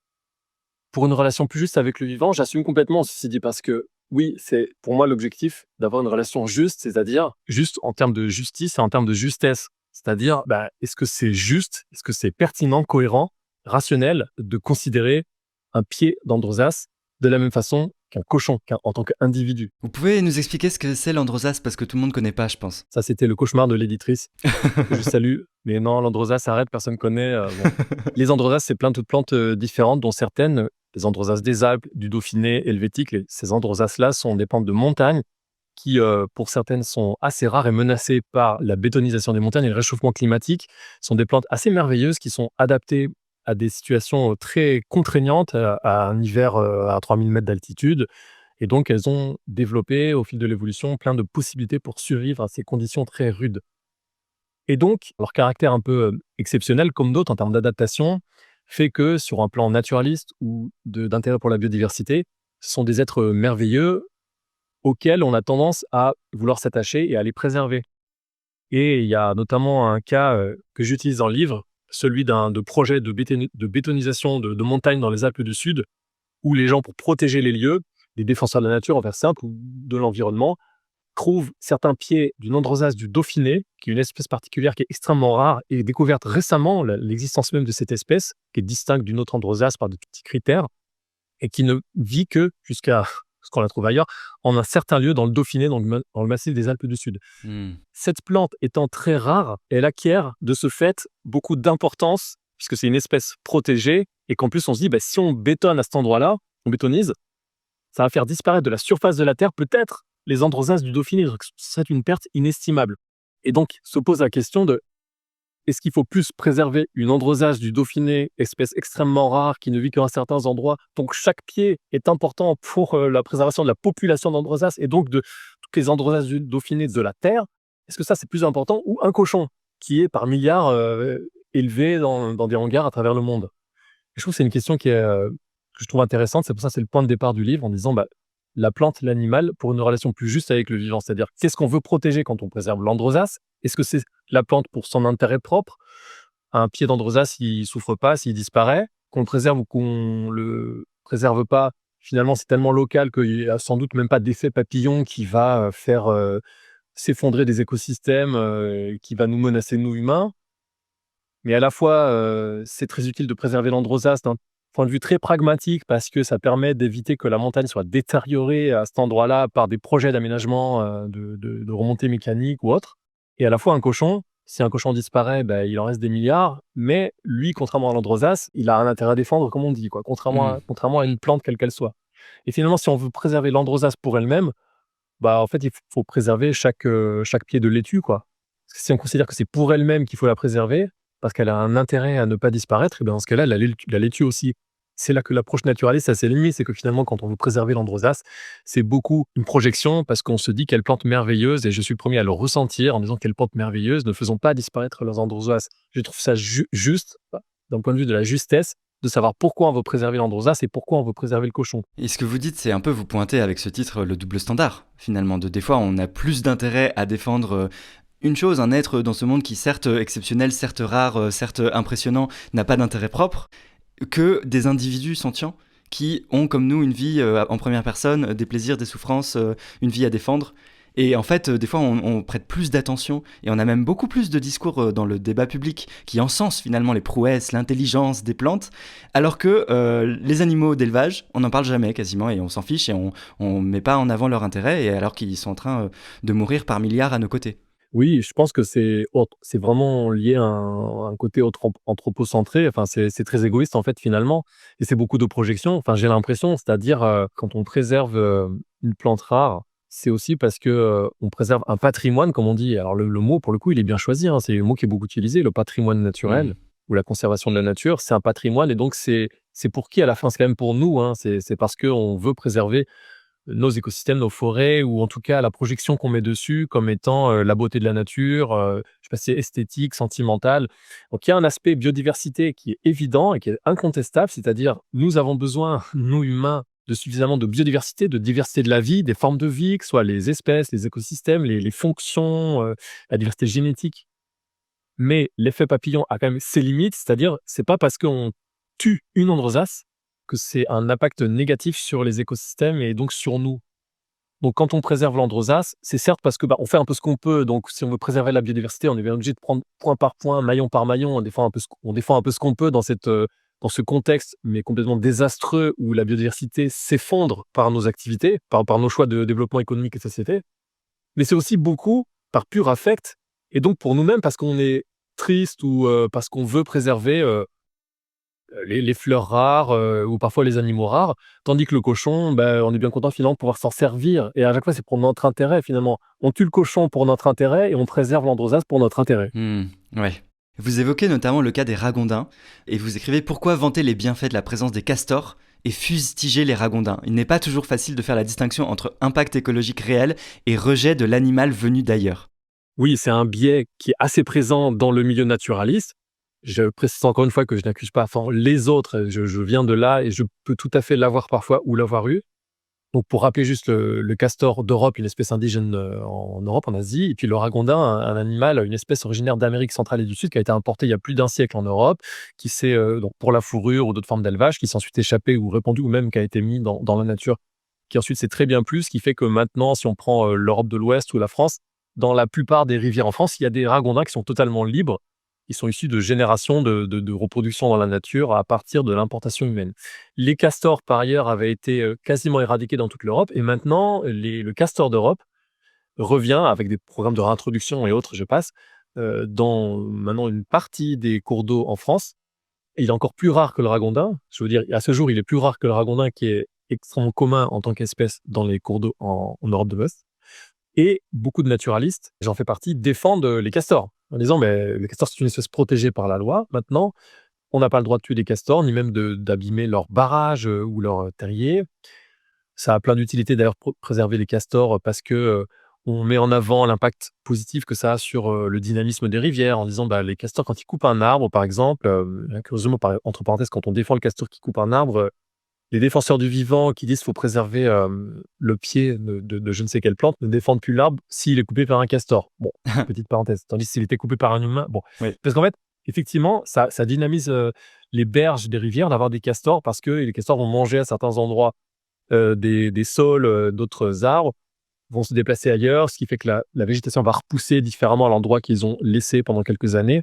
Pour une relation plus juste avec le vivant, j'assume complètement, ceci dit, parce que oui, c'est pour moi l'objectif d'avoir une relation juste, c'est-à-dire juste en termes de justice et en termes de justesse. C'est-à-dire, est-ce que c'est juste, est-ce que c'est pertinent, cohérent, rationnel de considérer un pied d'androsace de la même façon qu'un cochon, en tant qu'individu. Vous pouvez nous expliquer ce que c'est l'androsace parce que tout le monde ne connaît pas, je pense. Ça, c'était le cauchemar de l'éditrice. Je salue. Mais non, l'androsace, arrête, personne ne connaît. Bon. Les androsaces, c'est plein de plantes différentes, dont certaines, les androsaces des Alpes, du Dauphiné, helvétique. Ces androsaces-là sont des plantes de montagne qui, pour certaines, sont assez rares et menacées par la bétonisation des montagnes et le réchauffement climatique. Ce sont des plantes assez merveilleuses qui sont adaptées à des situations très contraignantes, à un hiver à 3000 mètres d'altitude. Et donc, elles ont développé, au fil de l'évolution, plein de possibilités pour survivre à ces conditions très rudes. Et donc, leur caractère un peu exceptionnel, comme d'autres en termes d'adaptation, fait que sur un plan naturaliste ou d'intérêt pour la biodiversité, ce sont des êtres merveilleux auxquels on a tendance à vouloir s'attacher et à les préserver. Et il y a notamment un cas que j'utilise dans le livre, celui de projet de bétonisation de montagnes dans les Alpes du Sud, où les gens, pour protéger les lieux, les défenseurs de la nature, envers simple, ou de l'environnement, trouvent certains pieds d'une androsace du Dauphiné, qui est une espèce particulière qui est extrêmement rare et découverte récemment, l'existence même de cette espèce, qui est distincte d'une autre androsace par de petits critères, et qui ne vit que jusqu'à ce qu'on la trouve ailleurs, en un certain lieu dans le Dauphiné, dans le massif des Alpes du Sud. Cette plante étant très rare, elle acquiert de ce fait beaucoup d'importance, puisque c'est une espèce protégée, et qu'en plus on se dit, si on bétonne à cet endroit-là, on bétonise, ça va faire disparaître de la surface de la Terre peut-être les androsaces du Dauphiné, donc c'est une perte inestimable. Et donc se pose la question de est-ce qu'il faut plus préserver une androsace du Dauphiné, espèce extrêmement rare qui ne vit qu'à certains endroits, donc chaque pied est important pour la préservation de la population d'androsaces et donc de toutes les androsaces du Dauphiné de la Terre. Est-ce que ça c'est plus important ou un cochon qui est par milliards élevé dans des hangars à travers le monde? Et je trouve que c'est une question que je trouve intéressante, c'est pour ça que c'est le point de départ du livre en disant la plante, l'animal, pour une relation plus juste avec le vivant. C'est-à-dire, qu'est-ce qu'on veut protéger quand on préserve l'androsace? Est-ce que c'est la plante pour son intérêt propre? Un pied d'androsace, s'il souffre pas, s'il disparaît, qu'on le préserve ou qu'on le préserve pas, finalement, c'est tellement local qu'il n'y a sans doute même pas d'effet papillon qui va faire s'effondrer des écosystèmes, qui va nous menacer, nous humains. Mais à la fois, c'est très utile de préserver l'androsace d'un point de vue très pragmatique parce que ça permet d'éviter que la montagne soit détériorée à cet endroit-là par des projets d'aménagement, de remontée mécanique ou autre. Et à la fois un cochon, si un cochon disparaît, il en reste des milliards, mais lui, contrairement à l'androsace, il a un intérêt à défendre, comme on dit, quoi, contrairement à une plante quelle qu'elle soit. Et finalement, si on veut préserver l'androsace pour elle-même, en fait, il faut préserver chaque pied de laitue, quoi. Parce que si on considère que c'est pour elle-même qu'il faut la préserver, parce qu'elle a un intérêt à ne pas disparaître, et dans ce cas-là, la laitue aussi. C'est là que l'approche naturaliste a ses limites, c'est que finalement, quand on veut préserver l'androsace, c'est beaucoup une projection, parce qu'on se dit quelle plante merveilleuse, et je suis le premier à le ressentir en disant quelle plante merveilleuse, ne faisons pas disparaître leurs androsaces. Je trouve ça juste, d'un point de vue de la justesse, de savoir pourquoi on veut préserver l'androsace et pourquoi on veut préserver le cochon. Et ce que vous dites, c'est un peu vous pointez avec ce titre le double standard, finalement. Des fois, on a plus d'intérêt à défendre une chose, un être dans ce monde qui certes exceptionnel, certes rare, certes impressionnant, n'a pas d'intérêt propre, que des individus sentients qui ont comme nous une vie en première personne, des plaisirs, des souffrances, une vie à défendre. Et en fait, des fois, on prête plus d'attention et on a même beaucoup plus de discours dans le débat public qui encensent finalement les prouesses, l'intelligence des plantes, alors que les animaux d'élevage, on n'en parle jamais quasiment et on s'en fiche et on met pas en avant leur intérêt, et alors qu'ils sont en train de mourir par milliards à nos côtés. Oui, je pense que c'est vraiment lié à un côté anthropocentré. Enfin, c'est très égoïste, en fait, finalement, et c'est beaucoup de projections. Enfin, j'ai l'impression, c'est-à-dire, quand on préserve, une plante rare, c'est aussi parce que, on préserve un patrimoine, comme on dit. Alors le mot, pour le coup, il est bien choisi, hein, c'est le mot qui est beaucoup utilisé, le patrimoine Hmm. naturel ou la conservation de la nature, c'est un patrimoine, et donc c'est pour qui à la fin? C'est quand même pour nous, hein. C'est parce qu'on veut préserver nos écosystèmes, nos forêts, ou en tout cas la projection qu'on met dessus comme étant, la beauté de la nature, je sais pas, c'est esthétique, sentimental. Donc il y a un aspect biodiversité qui est évident et qui est incontestable, c'est-à-dire nous avons besoin, nous humains, de suffisamment de biodiversité, de diversité de la vie, des formes de vie, que ce soit les espèces, les écosystèmes, les fonctions, la diversité génétique. Mais l'effet papillon a quand même ses limites, c'est-à-dire, c'est pas parce qu'on tue une androsace que c'est un impact négatif sur les écosystèmes et donc sur nous. Donc quand on préserve l'androsace, c'est certes parce que, bah, on fait un peu ce qu'on peut. Donc si on veut préserver la biodiversité, on est bien obligé de prendre point par point, maillon par maillon, on défend un peu ce qu'on peut dans ce contexte, mais complètement désastreux, où la biodiversité s'effondre par nos activités, par nos choix de développement économique et de société. Mais c'est aussi beaucoup par pur affect, et donc pour nous-mêmes parce qu'on est triste, ou parce qu'on veut préserver, les fleurs rares, ou parfois les animaux rares. Tandis que le cochon, bah, on est bien content finalement de pouvoir s'en servir, et à chaque fois c'est pour notre intérêt finalement. On tue le cochon pour notre intérêt et on préserve l'androsace pour notre intérêt. Hmm, ouais. Vous évoquez notamment le cas des ragondins, et vous écrivez pourquoi vanter les bienfaits de la présence des castors et fustiger les ragondins. Il n'est pas toujours facile de faire la distinction entre impact écologique réel et rejet de l'animal venu d'ailleurs. Oui, c'est un biais qui est assez présent dans le milieu naturaliste. Je précise encore une fois que je n'accuse pas enfin les autres, je viens de là et je peux tout à fait l'avoir parfois ou l'avoir eu. Donc pour rappeler juste le castor d'Europe, une espèce indigène, en Europe, en Asie, et puis le ragondin, un animal, une espèce originaire d'Amérique centrale et du Sud, qui a été importé il y a plus d'un siècle en Europe, qui s'est, donc pour la fourrure ou d'autres formes d'élevage, qui s'est ensuite échappé ou répandu, ou même qui a été mis dans la nature, qui ensuite s'est très bien plu, ce qui fait que maintenant, si on prend, l'Europe de l'Ouest ou la France, dans la plupart des rivières en France, il y a des ragondins qui sont totalement libres. Ils sont issus de générations de reproduction dans la nature à partir de l'importation humaine. Les castors, par ailleurs, avaient été, quasiment éradiqués dans toute l'Europe, et maintenant le castor d'Europe revient avec des programmes de réintroduction et autres, je passe, dans maintenant une partie des cours d'eau en France. Et il est encore plus rare que le ragondin. Je veux dire, à ce jour, il est plus rare que le ragondin, qui est extrêmement commun en tant qu'espèce dans les cours d'eau en Europe de l'Ouest. Et beaucoup de naturalistes, j'en fais partie, défendent, les castors en disant: «Mais les castors, c'est une espèce protégée par la loi. Maintenant, on n'a pas le droit de tuer des castors, ni même d'abîmer leurs barrages, ou leurs, terriers». Ça a plein d'utilités d'ailleurs, préserver les castors, parce que, on met en avant l'impact positif que ça a sur, le dynamisme des rivières, en disant, bah, les castors, quand ils coupent un arbre par exemple, curieusement, entre parenthèses, quand on défend le castor qui coupe un arbre, les défenseurs du vivant qui disent qu'il faut préserver, le pied de je ne sais quelle plante, ne défendent plus l'arbre s'il est coupé par un castor. Bon, petite parenthèse. Tandis que s'il était coupé par un humain, bon. Oui. Parce qu'en fait, effectivement, ça dynamise, les berges des rivières d'avoir des castors, parce que les castors vont manger à certains endroits, des saules, d'autres arbres, vont se déplacer ailleurs, ce qui fait que la végétation va repousser différemment à l'endroit qu'ils ont laissé pendant quelques années,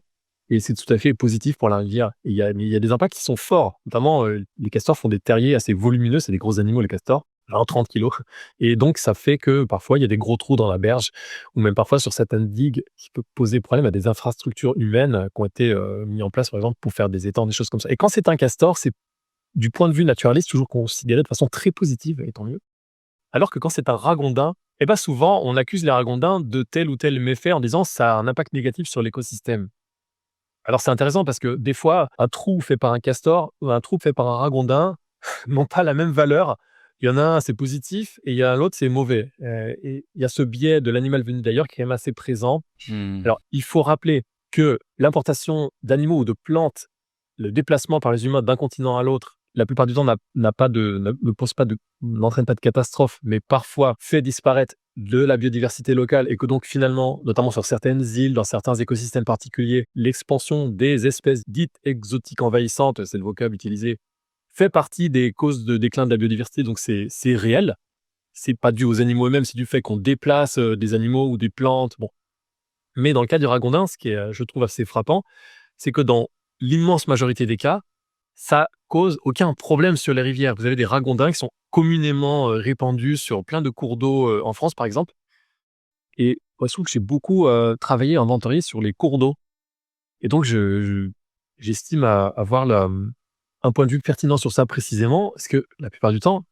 et c'est tout à fait positif pour la rivière. Et il y a des impacts qui sont forts, notamment, les castors font des terriers assez volumineux, c'est des gros animaux les castors, genre 30 kilos, et donc ça fait que parfois il y a des gros trous dans la berge, ou même parfois sur certaines digues, qui peut poser problème à des infrastructures humaines, qui ont été, mis en place par exemple pour faire des étangs, des choses comme ça. Et quand c'est un castor, c'est du point de vue naturaliste toujours considéré de façon très positive, et tant mieux. Alors que quand c'est un ragondin, eh ben souvent on accuse les ragondins de tel ou tel méfait en disant: «Ça a un impact négatif sur l'écosystème». Alors c'est intéressant parce que des fois, un trou fait par un castor ou un trou fait par un ragondin n'ont pas la même valeur. Il y en a un, c'est positif, et il y a l'autre, c'est mauvais. Et il y a ce biais de l'animal venu d'ailleurs qui est quand même assez présent. Hmm. Alors il faut rappeler que l'importation d'animaux ou de plantes, le déplacement par les humains d'un continent à l'autre, la plupart du temps n'entraîne pas de catastrophe, mais parfois fait disparaître de la biodiversité locale et que donc finalement, notamment sur certaines îles, dans certains écosystèmes particuliers, l'expansion des espèces dites exotiques envahissantes, c'est le vocable utilisé, fait partie des causes de déclin de la biodiversité, donc c'est réel. C'est pas dû aux animaux eux-mêmes, c'est du fait qu'on déplace des animaux ou des plantes. Bon. Mais dans le cas du ragondin, ce qui est, je trouve assez frappant, c'est que dans l'immense majorité des cas, ça cause aucun problème sur les rivières. Vous avez des ragondins qui sont communément répandus sur plein de cours d'eau en France, par exemple. Et moi, je trouve que j'ai beaucoup travaillé, inventorié sur les cours d'eau. Et donc, j'estime avoir un point de vue pertinent sur ça précisément, parce que la plupart du temps,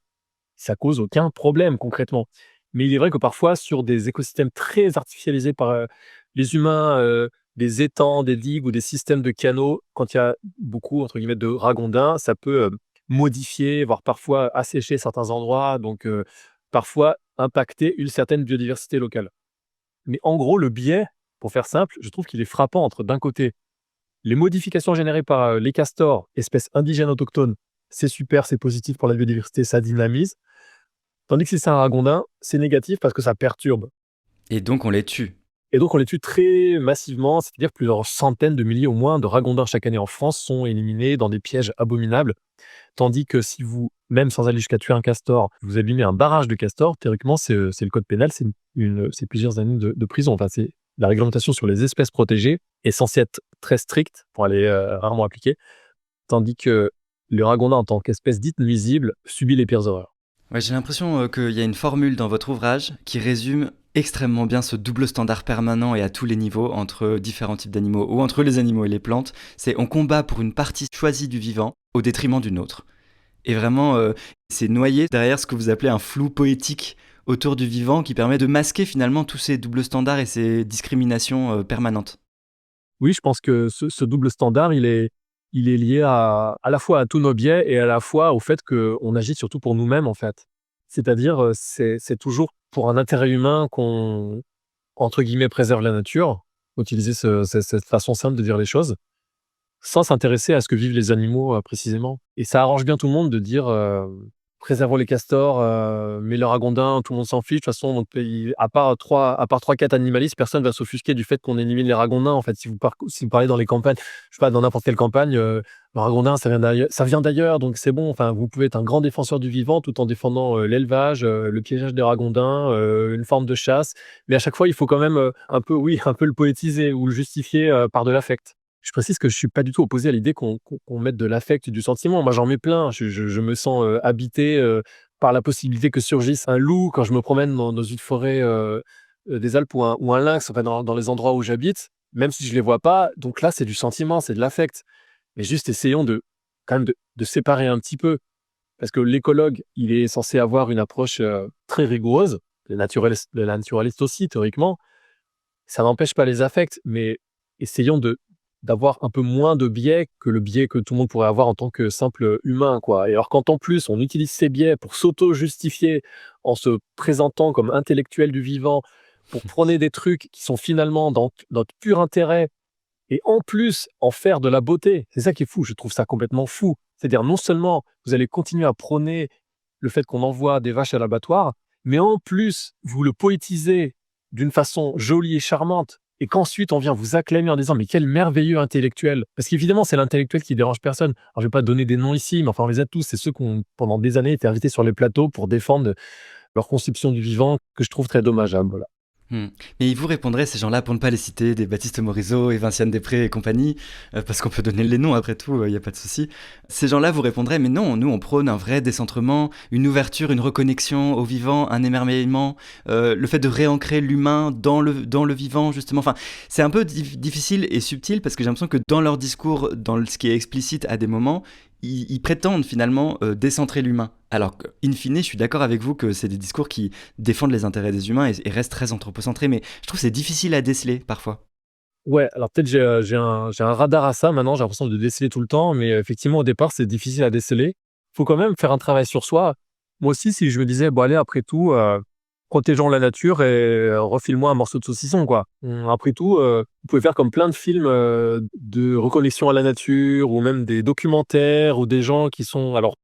ça cause aucun problème concrètement. Mais il est vrai que parfois, sur des écosystèmes très artificialisés par les humains, des étangs, des digues ou des systèmes de canaux, quand il y a beaucoup, entre guillemets, de ragondins, ça peut modifier, voire parfois assécher certains endroits, donc parfois impacter une certaine biodiversité locale. Mais en gros, le biais, pour faire simple, je trouve qu'il est frappant entre, d'un côté, les modifications générées par les castors, espèces indigènes autochtones, c'est super, c'est positif pour la biodiversité, ça dynamise. Tandis que si c'est un ragondin, c'est négatif parce que ça perturbe. Et donc on les tue. Et donc on les tue très massivement, c'est-à-dire plusieurs centaines de milliers au moins de ragondins chaque année en France sont éliminés dans des pièges abominables. Tandis que si vous, même sans aller jusqu'à tuer un castor, vous abîmez un barrage de castors, théoriquement c'est le code pénal, c'est plusieurs années de prison. Enfin, c'est la réglementation sur les espèces protégées est censée être très stricte pour aller rarement appliquée, tandis que le ragondin en tant qu'espèce dite nuisible subit les pires horreurs. Ouais, j'ai l'impression qu'il y a une formule dans votre ouvrage qui résume extrêmement bien ce double standard permanent et à tous les niveaux entre différents types d'animaux ou entre les animaux et les plantes. C'est on combat pour une partie choisie du vivant au détriment d'une autre. Et vraiment, c'est noyé derrière ce que vous appelez un flou poétique autour du vivant qui permet de masquer finalement tous ces doubles standards et ces discriminations permanentes. Oui, je pense que ce double standard, il est lié à la fois à tous nos biais et à la fois au fait qu'on agit surtout pour nous-mêmes, en fait. C'est-à-dire, c'est toujours pour un intérêt humain qu'on, entre guillemets, «préserve la nature», pour utiliser cette façon simple de dire les choses, sans s'intéresser à ce que vivent les animaux, précisément. Et ça arrange bien tout le monde de dire, préservons les castors, mais le ragondin, tout le monde s'en fiche. De toute façon, notre pays, à part 3-4 animalistes, personne va s'offusquer du fait qu'on élimine les ragondins. En fait, si vous parlez dans les campagnes, je sais pas, dans n'importe quelle campagne, le ragondin, ça vient d'ailleurs, donc c'est bon. Enfin, vous pouvez être un grand défenseur du vivant tout en défendant l'élevage, le piégeage des ragondins, une forme de chasse. Mais à chaque fois, il faut quand même un peu, oui, un peu le poétiser ou le justifier par de l'affect. Je précise que je suis pas du tout opposé à l'idée qu'on mette de l'affect et du sentiment. Moi, j'en mets plein. Je me sens habité par la possibilité que surgisse un loup quand je me promène dans une forêt des Alpes ou un lynx, enfin, dans les endroits où j'habite, même si je les vois pas. Donc là, c'est du sentiment, c'est de l'affect. Mais juste essayons quand même de séparer un petit peu. Parce que l'écologue, il est censé avoir une approche très rigoureuse, le naturaliste aussi, théoriquement. Ça n'empêche pas les affects, mais essayons d'avoir un peu moins de biais que le biais que tout le monde pourrait avoir en tant que simple humain, quoi. Et alors quand en plus on utilise ces biais pour s'auto-justifier en se présentant comme intellectuel du vivant, pour prôner des trucs qui sont finalement dans notre pur intérêt, et en plus en faire de la beauté, c'est ça qui est fou, je trouve ça complètement fou. C'est-à-dire non seulement vous allez continuer à prôner le fait qu'on envoie des vaches à l'abattoir, mais en plus vous le poétisez d'une façon jolie et charmante, et qu'ensuite on vient vous acclamer en disant mais quel merveilleux intellectuel. Parce qu'évidemment c'est l'intellectuel qui dérange personne. Alors je vais pas donner des noms ici, mais enfin on les a tous, c'est ceux qui ont pendant des années été invités sur les plateaux pour défendre leur conception du vivant, que je trouve très dommageable. Voilà. Hmm. Mais ils vous répondraient, ces gens-là, pour ne pas les citer, des Baptiste Morisot et Vinciane Després et compagnie, parce qu'on peut donner les noms après tout, il n'y a pas de souci. Ces gens-là vous répondraient, mais non, nous on prône un vrai décentrement, une ouverture, une reconnexion au vivant, un émerveillement, le fait de réancrer l'humain dans le vivant, justement. Enfin, c'est un peu difficile et subtil, parce que j'ai l'impression que dans leur discours, dans ce qui est explicite à des moments, ils prétendent finalement décentrer l'humain. Alors qu'in fine, je suis d'accord avec vous que c'est des discours qui défendent les intérêts des humains et restent très anthropocentrés, mais je trouve que c'est difficile à déceler parfois. Ouais, alors peut-être j'ai un radar à ça maintenant, j'ai l'impression de déceler tout le temps, mais effectivement au départ c'est difficile à déceler. Faut quand même faire un travail sur soi. Moi aussi, si je me disais bon allez, après tout, protégeons la nature et refile-moi un morceau de saucisson, quoi. Après tout, vous pouvez faire comme plein de films de reconnexion à la nature ou même des documentaires ou des gens qui sont... Alors,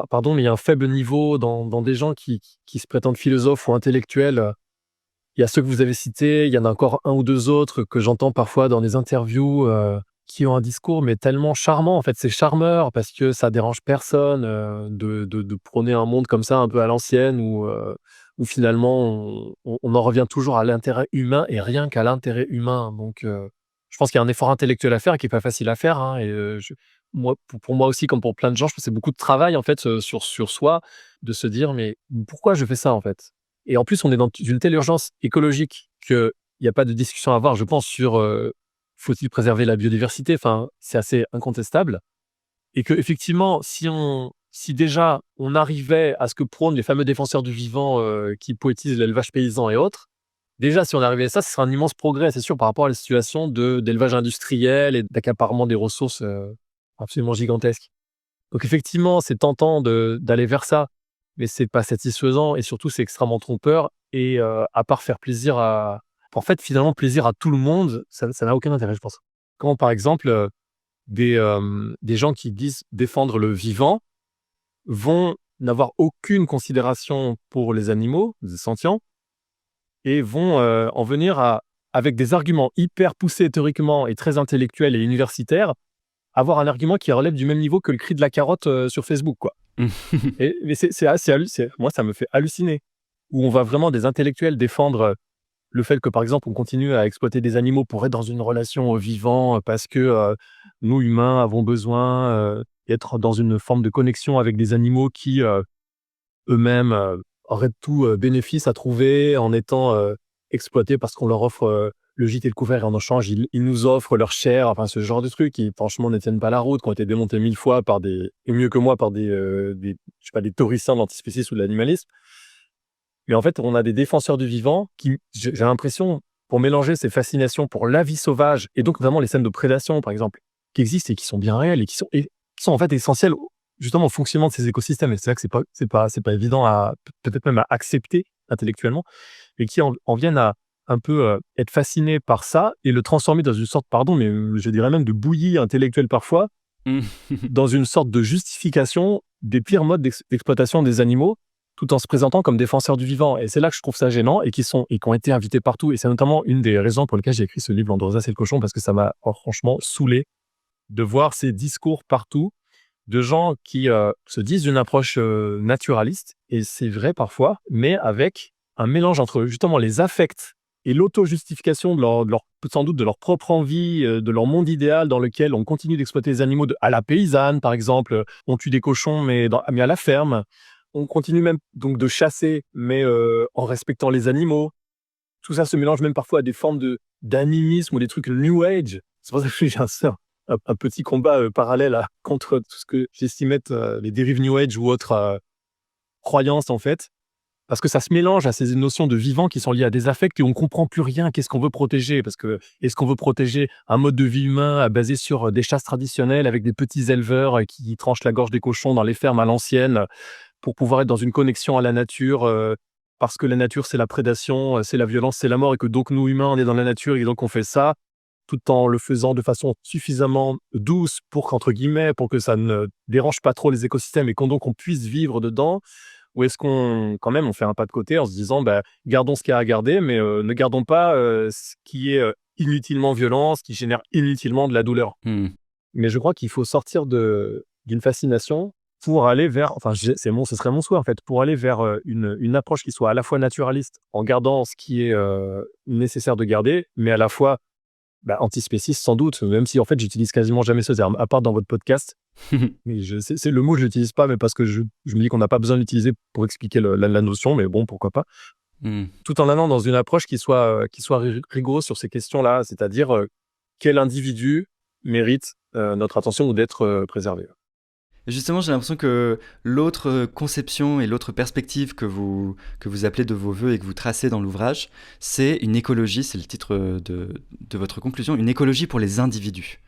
pardon, mais il y a un faible niveau dans des gens qui se prétendent philosophes ou intellectuels. Il y a ceux que vous avez cités, il y en a encore un ou deux autres que j'entends parfois dans des interviews qui ont un discours mais tellement charmant. En fait, c'est charmeur parce que ça dérange personne de prôner un monde comme ça un peu à l'ancienne où finalement on en revient toujours à l'intérêt humain et rien qu'à l'intérêt humain. Donc, je pense qu'il y a un effort intellectuel à faire et qui est pas facile à faire, hein, et moi, pour moi aussi, comme pour plein de gens, je pense que c'est beaucoup de travail en fait sur soi, de se dire mais pourquoi je fais ça en fait? Et en plus, on est dans une telle urgence écologique qu'il n'y a pas de discussion à avoir, je pense, sur faut-il préserver la biodiversité. Enfin, c'est assez incontestable. Et qu'effectivement, si déjà on arrivait à ce que prônent les fameux défenseurs du vivant qui poétisent l'élevage paysan et autres, déjà, si on arrivait à ça, ce serait un immense progrès, c'est sûr, par rapport à la situation d'élevage industriel et d'accaparement des ressources absolument gigantesques. Donc effectivement, c'est tentant d'aller vers ça, mais c'est pas satisfaisant et surtout c'est extrêmement trompeur et à part faire plaisir en fait, finalement, plaisir à tout le monde, ça n'a aucun intérêt, je pense. Quand par exemple, des gens qui disent défendre le vivant vont n'avoir aucune considération pour les animaux, les sentients, et vont en venir avec des arguments hyper poussés théoriquement et très intellectuels et universitaires, avoir un argument qui relève du même niveau que le cri de la carotte sur Facebook, quoi. Mais moi, ça me fait halluciner. Où on va vraiment des intellectuels défendre le fait que, par exemple, on continue à exploiter des animaux pour être dans une relation au vivant, parce que nous, humains, avons besoin d'être dans une forme de connexion avec des animaux qui, eux-mêmes, auraient tout bénéfice à trouver en étant exploités parce qu'on leur offre le gîte et le couvert et en échange, ils nous offrent leur chair, enfin ce genre de trucs qui franchement ne tiennent pas la route, qui ont été démontés 1000 fois par et mieux que moi, par je sais pas, des théoriciens de l'antispécisme ou de l'animalisme. Mais en fait, on a des défenseurs du vivant qui, j'ai l'impression, pour mélanger ces fascinations pour la vie sauvage et donc vraiment les scènes de prédation, par exemple, qui existent et qui sont bien réelles et qui sont en fait essentielles justement au fonctionnement de ces écosystèmes. Et c'est là que c'est pas évident peut-être même à accepter intellectuellement, et qui en viennent à un peu être fascinés par ça et le transformer dans une sorte, pardon, mais je dirais même de bouillie intellectuelle parfois, dans une sorte de justification des pires modes d'exploitation des animaux, tout en se présentant comme défenseurs du vivant. Et c'est là que je trouve ça gênant et qui ont été invités partout. Et c'est notamment une des raisons pour lesquelles j'ai écrit ce livre, L'Androsace et le cochon, parce que ça m'a franchement saoulé de voir ces discours partout de gens qui se disent d'une approche naturaliste, et c'est vrai parfois, mais avec un mélange entre justement les affects et l'auto-justification sans doute de leur propre envie, de leur monde idéal dans lequel on continue d'exploiter les animaux à la paysanne, par exemple. On tue des cochons, mais à la ferme. On continue même donc de chasser, mais en respectant les animaux. Tout ça se mélange même parfois à des formes d'animisme ou des trucs New Age. C'est pour ça que j'ai un petit combat parallèle contre tout ce que j'estime être les dérives New Age ou autres croyances, en fait. Parce que ça se mélange à ces notions de vivant qui sont liées à des affects et on ne comprend plus rien. Qu'est-ce qu'on veut protéger? Parce que est-ce qu'on veut protéger un mode de vie humain basé sur des chasses traditionnelles avec des petits éleveurs qui tranchent la gorge des cochons dans les fermes à l'ancienne pour pouvoir être dans une connexion à la nature, parce que la nature, c'est la prédation, c'est la violence, c'est la mort, et que donc nous, humains, on est dans la nature et donc on fait ça, tout en le faisant de façon suffisamment douce entre guillemets, pour que ça ne dérange pas trop les écosystèmes et donc on puisse vivre dedans? Ou est-ce quand même, on fait un pas de côté en se disant, gardons ce qu'il y a à garder, mais ne gardons pas ce qui est inutilement violent, ce qui génère inutilement de la douleur. Mais je crois qu'il faut sortir d'une fascination pour aller vers, enfin, ce serait mon souhait en fait, pour aller vers une approche qui soit à la fois naturaliste, en gardant ce qui est nécessaire de garder, mais à la fois antispéciste sans doute, même si en fait j'utilise quasiment jamais ce terme, à part dans votre podcast. Mais c'est le mot que je n'utilise pas, mais parce que je me dis qu'on n'a pas besoin de l'utiliser pour expliquer la notion, mais bon, pourquoi pas. Tout en allant dans une approche qui soit rigoureuse sur ces questions-là, c'est-à-dire quel individu mérite notre attention ou d'être préservé. Justement, j'ai l'impression que l'autre conception et l'autre perspective que vous appelez de vos voeux et que vous tracez dans l'ouvrage, c'est une écologie, c'est le titre de votre conclusion, une écologie pour les individus.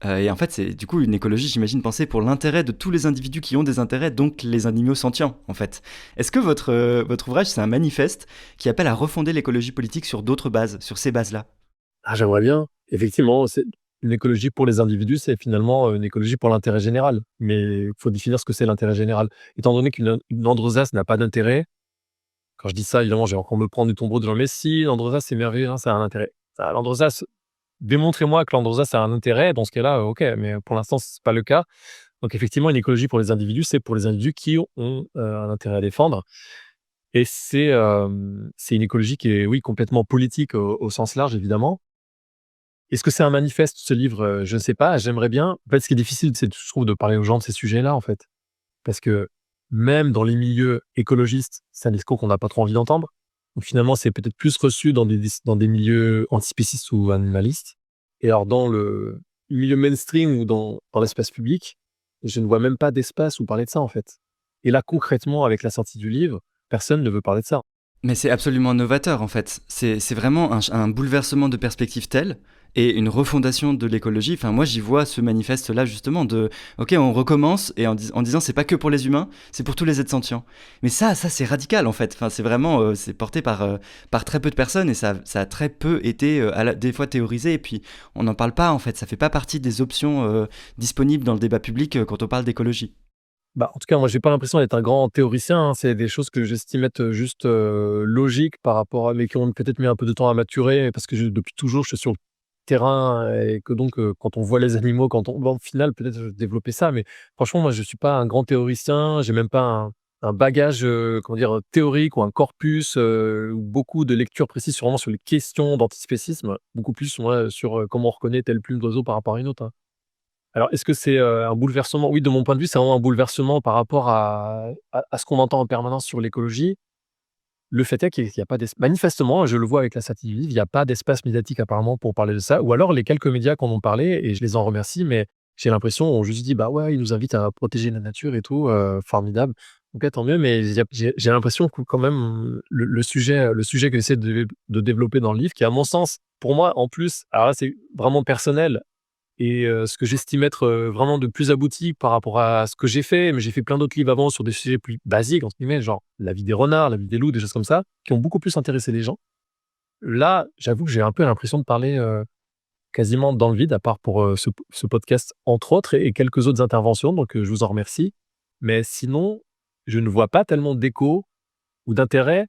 Et en fait, c'est du coup une écologie, j'imagine, pensée pour l'intérêt de tous les individus qui ont des intérêts, donc les animaux sentients, en fait. Est-ce que votre ouvrage, c'est un manifeste qui appelle à refonder l'écologie politique sur d'autres bases, sur ces bases-là? Ah, j'aimerais bien. Effectivement, c'est une écologie pour les individus, c'est finalement, une écologie pour l'intérêt général. Mais il faut définir ce que c'est l'intérêt général. Étant donné qu'une androsace n'a pas d'intérêt, quand je dis ça, évidemment, je vais encore me prendre du tombereau de gens: «Mais si, l'androsace, c'est merveilleux, hein, ça a un intérêt». Ça l'androsace Démontrez-moi que l'androsace a un intérêt, dans ce cas-là, OK, mais pour l'instant, c'est pas le cas. Donc effectivement, une écologie pour les individus, c'est pour les individus qui ont, un intérêt à défendre et c'est une écologie qui est, oui, complètement politique au sens large, évidemment. Est-ce que c'est un manifeste, ce livre? Je ne sais pas, j'aimerais bien. En fait, ce qui est difficile, c'est, je trouve, de parler aux gens de ces sujets-là, en fait. Parce que même dans les milieux écologistes, c'est un discours qu'on n'a pas trop envie d'entendre. Donc finalement, c'est peut-être plus reçu dans des milieux antispécistes ou animalistes. Et alors dans le milieu mainstream ou dans l'espace public, je ne vois même pas d'espace où parler de ça, en fait. Et là, concrètement, avec la sortie du livre, personne ne veut parler de ça. Mais c'est absolument novateur en fait. C'est vraiment un bouleversement de perspective tel et une refondation de l'écologie. Enfin, moi j'y vois ce manifeste-là justement de ok, on recommence et en disant c'est pas que pour les humains, c'est pour tous les êtres sentients. Mais ça c'est radical en fait. Enfin, c'est vraiment c'est porté par très peu de personnes et ça a très peu été des fois théorisé et puis on n'en parle pas en fait. Ça fait pas partie des options disponibles dans le débat public quand on parle d'écologie. Bah, en tout cas, moi, j'ai pas l'impression d'être un grand théoricien, hein. C'est des choses que j'estime être, juste, logiques par rapport à mais qui ont peut-être mis un peu de temps à maturer parce que depuis toujours, je suis sur le terrain et que donc, quand on voit les animaux, quand on bon, au final, peut-être, développer ça, mais franchement, moi, je suis pas un grand théoricien. J'ai même pas un bagage, comment dire, théorique ou un corpus, ou beaucoup de lectures précises sur vraiment sur les questions d'antispécisme. Beaucoup plus, moi, sur, comment on reconnaît telle plume d'oiseau par rapport à une autre, hein. Alors, est-ce que c'est, un bouleversement? Oui, de mon point de vue, c'est vraiment un bouleversement par rapport à ce qu'on entend en permanence sur l'écologie. Le fait est qu'il y a pas manifestement, je le vois avec la sortie du livre, il y a pas d'espace médiatique apparemment pour parler de ça ou alors les quelques médias qui en ont parlé et je les en remercie, mais j'ai l'impression, on juste dit: «Bah, ouais, ils nous invitent à protéger la nature et tout, formidable». OK, tant mieux, mais il y a j'ai l'impression que quand même, le sujet que j'essaie de développer dans le livre qui à mon sens, pour moi, en plus, alors là, c'est vraiment personnel, et ce que j'estime être, vraiment de plus abouti par rapport à ce que j'ai fait, mais j'ai fait plein d'autres livres avant sur des sujets plus «basiques» entre guillemets, genre la vie des renards, la vie des loups, des choses comme ça, qui ont beaucoup plus intéressé les gens. Là, j'avoue que j'ai un peu l'impression de parler, quasiment dans le vide, à part pour, ce podcast entre autres et quelques autres interventions, donc je vous en remercie. Mais sinon, je ne vois pas tellement d'écho ou d'intérêt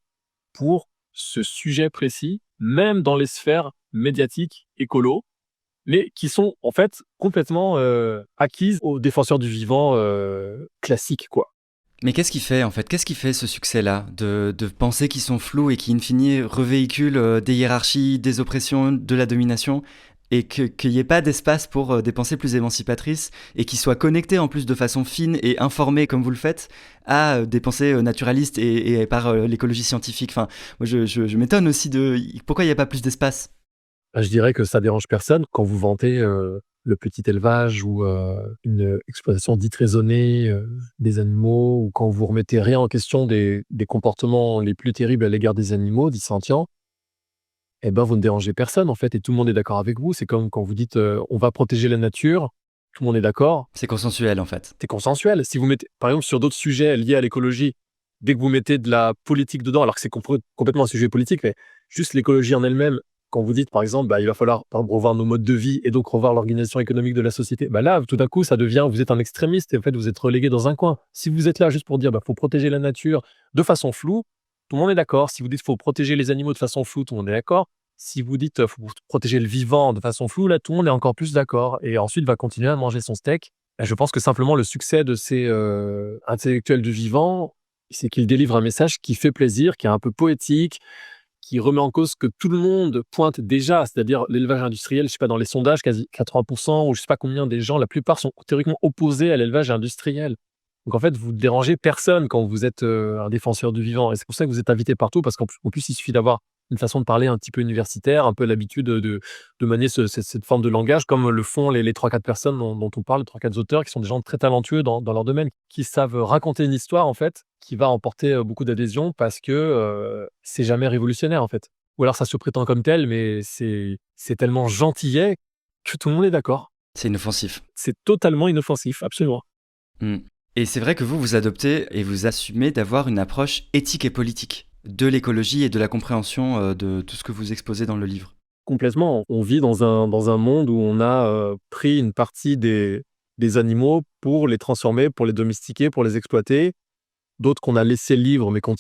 pour ce sujet précis, même dans les sphères médiatiques écolo, mais qui sont en fait complètement, acquises aux défenseurs du vivant, classiques, quoi. Mais qu'est-ce qui fait en fait? Qu'est-ce qui fait ce succès-là de pensées qui sont floues et qui in fine revéhiculent des hiérarchies, des oppressions, de la domination et qu'il n'y ait pas d'espace pour des pensées plus émancipatrices et qui soient connectées en plus de façon fine et informée comme vous le faites à des pensées naturalistes et par l'écologie scientifique. Enfin, moi je m'étonne aussi de pourquoi il n'y a pas plus d'espace. Bah, je dirais que ça dérange personne quand vous vantez, le petit élevage ou, une exploitation dite raisonnée, des animaux ou quand vous remettez rien en question des comportements les plus terribles à l'égard des animaux dits sentients, et ben, vous ne dérangez personne, en fait et tout le monde est d'accord avec vous. C'est comme quand vous dites, «On va protéger la nature», tout le monde est d'accord, C'est consensuel en fait. c'est consensuel. Si vous mettez par exemple, sur d'autres sujets liés à l'écologie, dès que vous mettez de la politique dedans, alors que c'est complètement un sujet politique, mais juste l'écologie en elle-même, quand vous dites, par exemple, bah, il va falloir, par exemple, revoir nos modes de vie et donc revoir l'organisation économique de la société, bah, là, tout d'un coup, ça devient vous êtes un extrémiste et en fait, vous êtes relégué dans un coin. Si vous êtes là juste pour dire, bah, faut protéger la nature de façon floue, tout le monde est d'accord. Si vous dites, faut protéger les animaux de façon floue, tout le monde est d'accord. Si vous dites, faut protéger le vivant de façon floue, là, tout le monde est encore plus d'accord et ensuite va continuer à manger son steak. Bah, je pense que simplement le succès de ces, intellectuels du vivant, c'est qu'ils délivrent un message qui fait plaisir, qui est un peu poétique, qui remet en cause ce que tout le monde pointe déjà, c'est-à-dire l'élevage industriel. Je sais pas, dans les sondages, quasi 80 ou je sais pas combien des gens, la plupart sont théoriquement opposés à l'élevage industriel. Donc en fait, vous ne dérangez personne quand vous êtes, un défenseur du vivant et c'est pour ça que vous êtes invité partout parce qu'en plus, il suffit d'avoir une façon de parler un petit peu universitaire, un peu l'habitude de manier cette forme de langage comme le font les 3-4 personnes dont on parle, 3-4 auteurs qui sont des gens très talentueux dans leur domaine, qui savent raconter une histoire, en fait, qui va emporter, beaucoup d'adhésion parce que, c'est jamais révolutionnaire, en fait. Ou alors ça se prétend comme tel, mais c'est tellement gentillet que tout le monde est d'accord. C'est inoffensif. C'est totalement inoffensif, absolument. Mm. Et c'est vrai que vous adoptez et vous assumez d'avoir une approche éthique et politique de l'écologie et de la compréhension de tout ce que vous exposez dans le livre. Complètement. On vit dans un monde où on a pris une partie des animaux pour les transformer, pour les domestiquer, pour les exploiter. D'autres qu'on a laissés libres, mais qu'on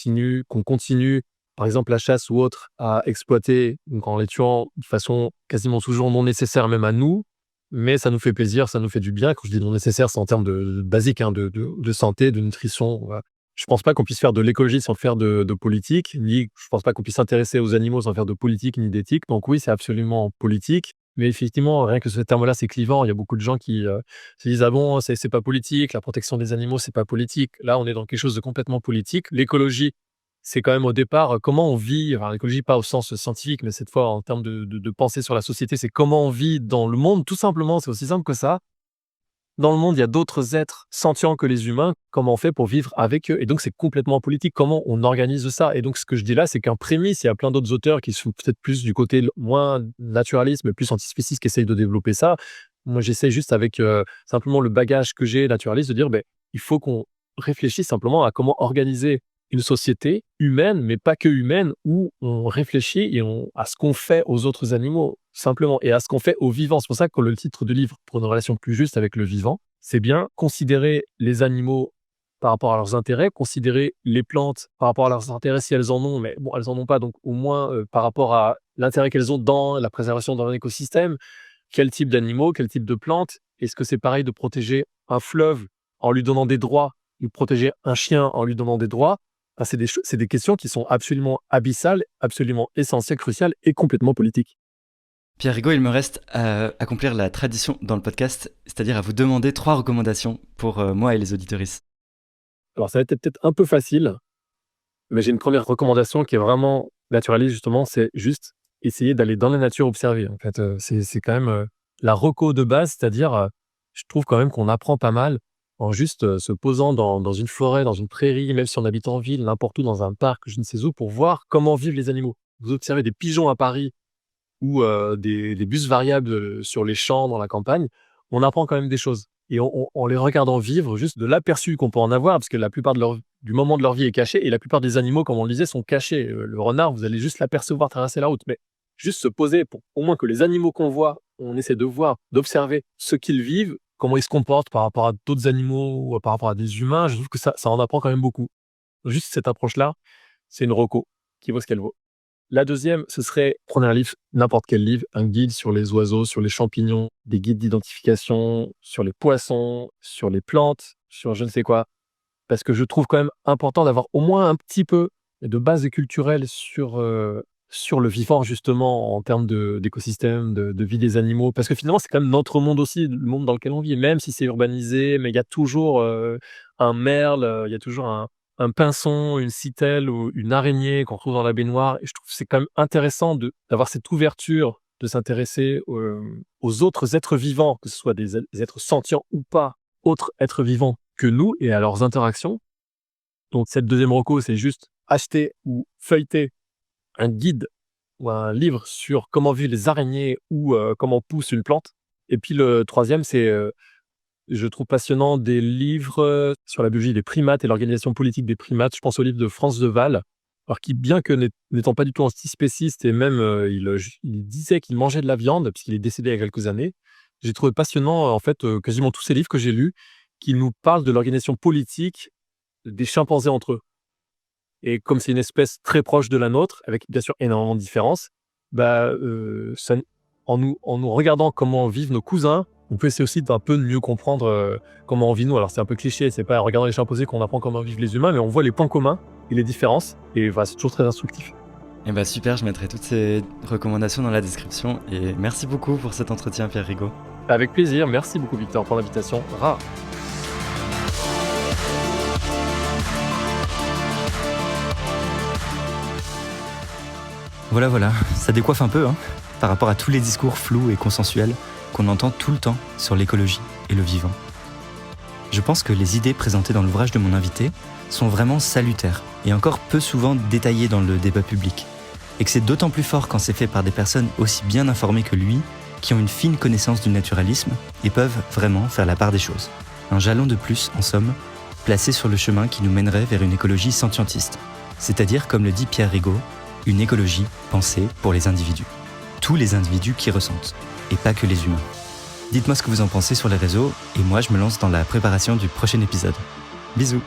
continue, par exemple la chasse ou autre, à exploiter, donc en les tuant de façon quasiment toujours non nécessaire, même à nous. Mais ça nous fait plaisir, ça nous fait du bien. Quand je dis non nécessaire, c'est en termes de basique, de santé, de nutrition. Voilà. Je pense pas qu'on puisse faire de l'écologie sans faire de politique, ni je pense pas qu'on puisse s'intéresser aux animaux sans faire de politique ni d'éthique. Donc oui, c'est absolument politique. Mais effectivement, rien que ce terme-là, c'est clivant. Il y a beaucoup de gens qui se disent: ah bon, c'est pas politique, la protection des animaux, c'est pas politique. Là, on est dans quelque chose de complètement politique. L'écologie, c'est quand même au départ comment on vit. Enfin, l'écologie, pas au sens scientifique, mais cette fois en termes de pensée sur la société, c'est comment on vit dans le monde, tout simplement. C'est aussi simple que ça. Dans le monde, il y a d'autres êtres sentients que les humains. Comment on fait pour vivre avec eux? Et donc, c'est complètement politique. Comment on organise ça? Et donc, ce que je dis là, c'est qu'un prémisse, il y a plein d'autres auteurs qui sont peut-être plus du côté moins naturaliste, mais plus antispéciste, qui essayent de développer ça. Moi, j'essaie juste avec simplement le bagage que j'ai naturaliste de dire, il faut qu'on réfléchisse simplement à comment organiser une société humaine, mais pas que humaine, où on réfléchit à ce qu'on fait aux autres animaux, simplement, et à ce qu'on fait aux vivants. C'est pour ça que le titre du livre, pour une relation plus juste avec le vivant, c'est bien considérer les animaux par rapport à leurs intérêts, considérer les plantes par rapport à leurs intérêts si elles en ont, mais bon, elles en ont pas, donc au moins par rapport à l'intérêt qu'elles ont dans la préservation d'un écosystème. Quel type d'animaux, quel type de plantes? Est-ce que c'est pareil de protéger un fleuve en lui donnant des droits, ou protéger un chien en lui donnant des droits? C'est des questions qui sont absolument abyssales, absolument essentielles, cruciales et complètement politiques. Pierre Rigaud, il me reste à accomplir la tradition dans le podcast, c'est-à-dire à vous demander 3 recommandations pour moi et les auditeuristes. Alors ça va être peut-être un peu facile, mais j'ai une première recommandation qui est vraiment naturaliste justement, c'est juste essayer d'aller dans la nature observer. En fait, c'est quand même la reco de base, c'est-à-dire je trouve quand même qu'on apprend pas mal en juste se posant dans une forêt, dans une prairie, même si on habite en ville, n'importe où, dans un parc, je ne sais où, pour voir comment vivent les animaux. Vous observez des pigeons à Paris ou des bus variables sur les champs, dans la campagne, on apprend quand même des choses. Et en les regardant vivre, juste de l'aperçu qu'on peut en avoir, parce que la plupart du moment de leur vie est caché, et la plupart des animaux, comme on le disait, sont cachés. Le renard, vous allez juste l'apercevoir traverser la route, mais juste se poser pour au moins que les animaux qu'on voit, on essaie de voir, d'observer ce qu'ils vivent, comment ils se comportent par rapport à d'autres animaux ou par rapport à des humains. Je trouve que ça en apprend quand même beaucoup. Juste cette approche-là, c'est une reco qui vaut ce qu'elle vaut. La deuxième, ce serait prendre un livre, n'importe quel livre, un guide sur les oiseaux, sur les champignons, des guides d'identification, sur les poissons, sur les plantes, sur je ne sais quoi. Parce que je trouve quand même important d'avoir au moins un petit peu de base culturelle sur le vivant, justement, en termes d'écosystème, de vie des animaux. Parce que finalement, c'est quand même notre monde aussi, le monde dans lequel on vit, même si c'est urbanisé, mais il y a toujours un merle, il y a toujours un pinson, une citelle ou une araignée qu'on retrouve dans la baignoire. Et je trouve que c'est quand même intéressant d'avoir cette ouverture, de s'intéresser aux autres êtres vivants, que ce soit des êtres sentients ou pas, autres êtres vivants que nous, et à leurs interactions. Donc cette deuxième reco, c'est juste acheter ou feuilleter un guide ou un livre sur comment vivent les araignées ou comment pousse une plante. Et puis le troisième, c'est je trouve passionnant des livres sur la biologie des primates et l'organisation politique des primates. Je pense au livre de Frans de Waal, alors qui, bien que n'étant pas du tout antispéciste, et même il disait qu'il mangeait de la viande, puisqu'il est décédé il y a quelques années, j'ai trouvé passionnant, en fait, quasiment tous ces livres que j'ai lus, qui nous parlent de l'organisation politique des chimpanzés entre eux. Et comme c'est une espèce très proche de la nôtre, avec bien sûr énormément de différences, en nous regardant comment vivent nos cousins, on peut essayer aussi d'un peu mieux comprendre comment on vit nous. Alors c'est un peu cliché, c'est pas en regardant les chimpanzés qu'on apprend comment vivent les humains, mais on voit les points communs et les différences, et voilà, c'est toujours très instructif. Eh ben super, je mettrai toutes ces recommandations dans la description, et merci beaucoup pour cet entretien, Pierre Rigaud. Avec plaisir, merci beaucoup Victor pour l'invitation rare. Voilà, ça décoiffe un peu par rapport à tous les discours flous et consensuels qu'on entend tout le temps sur l'écologie et le vivant. Je pense que les idées présentées dans l'ouvrage de mon invité sont vraiment salutaires et encore peu souvent détaillées dans le débat public, et que c'est d'autant plus fort quand c'est fait par des personnes aussi bien informées que lui, qui ont une fine connaissance du naturalisme et peuvent vraiment faire la part des choses. Un jalon de plus, en somme, placé sur le chemin qui nous mènerait vers une écologie sentientiste. C'est-à-dire, comme le dit Pierre Rigaud, une écologie pensée pour les individus. Tous les individus qui ressentent, et pas que les humains. Dites-moi ce que vous en pensez sur les réseaux, et moi je me lance dans la préparation du prochain épisode. Bisous!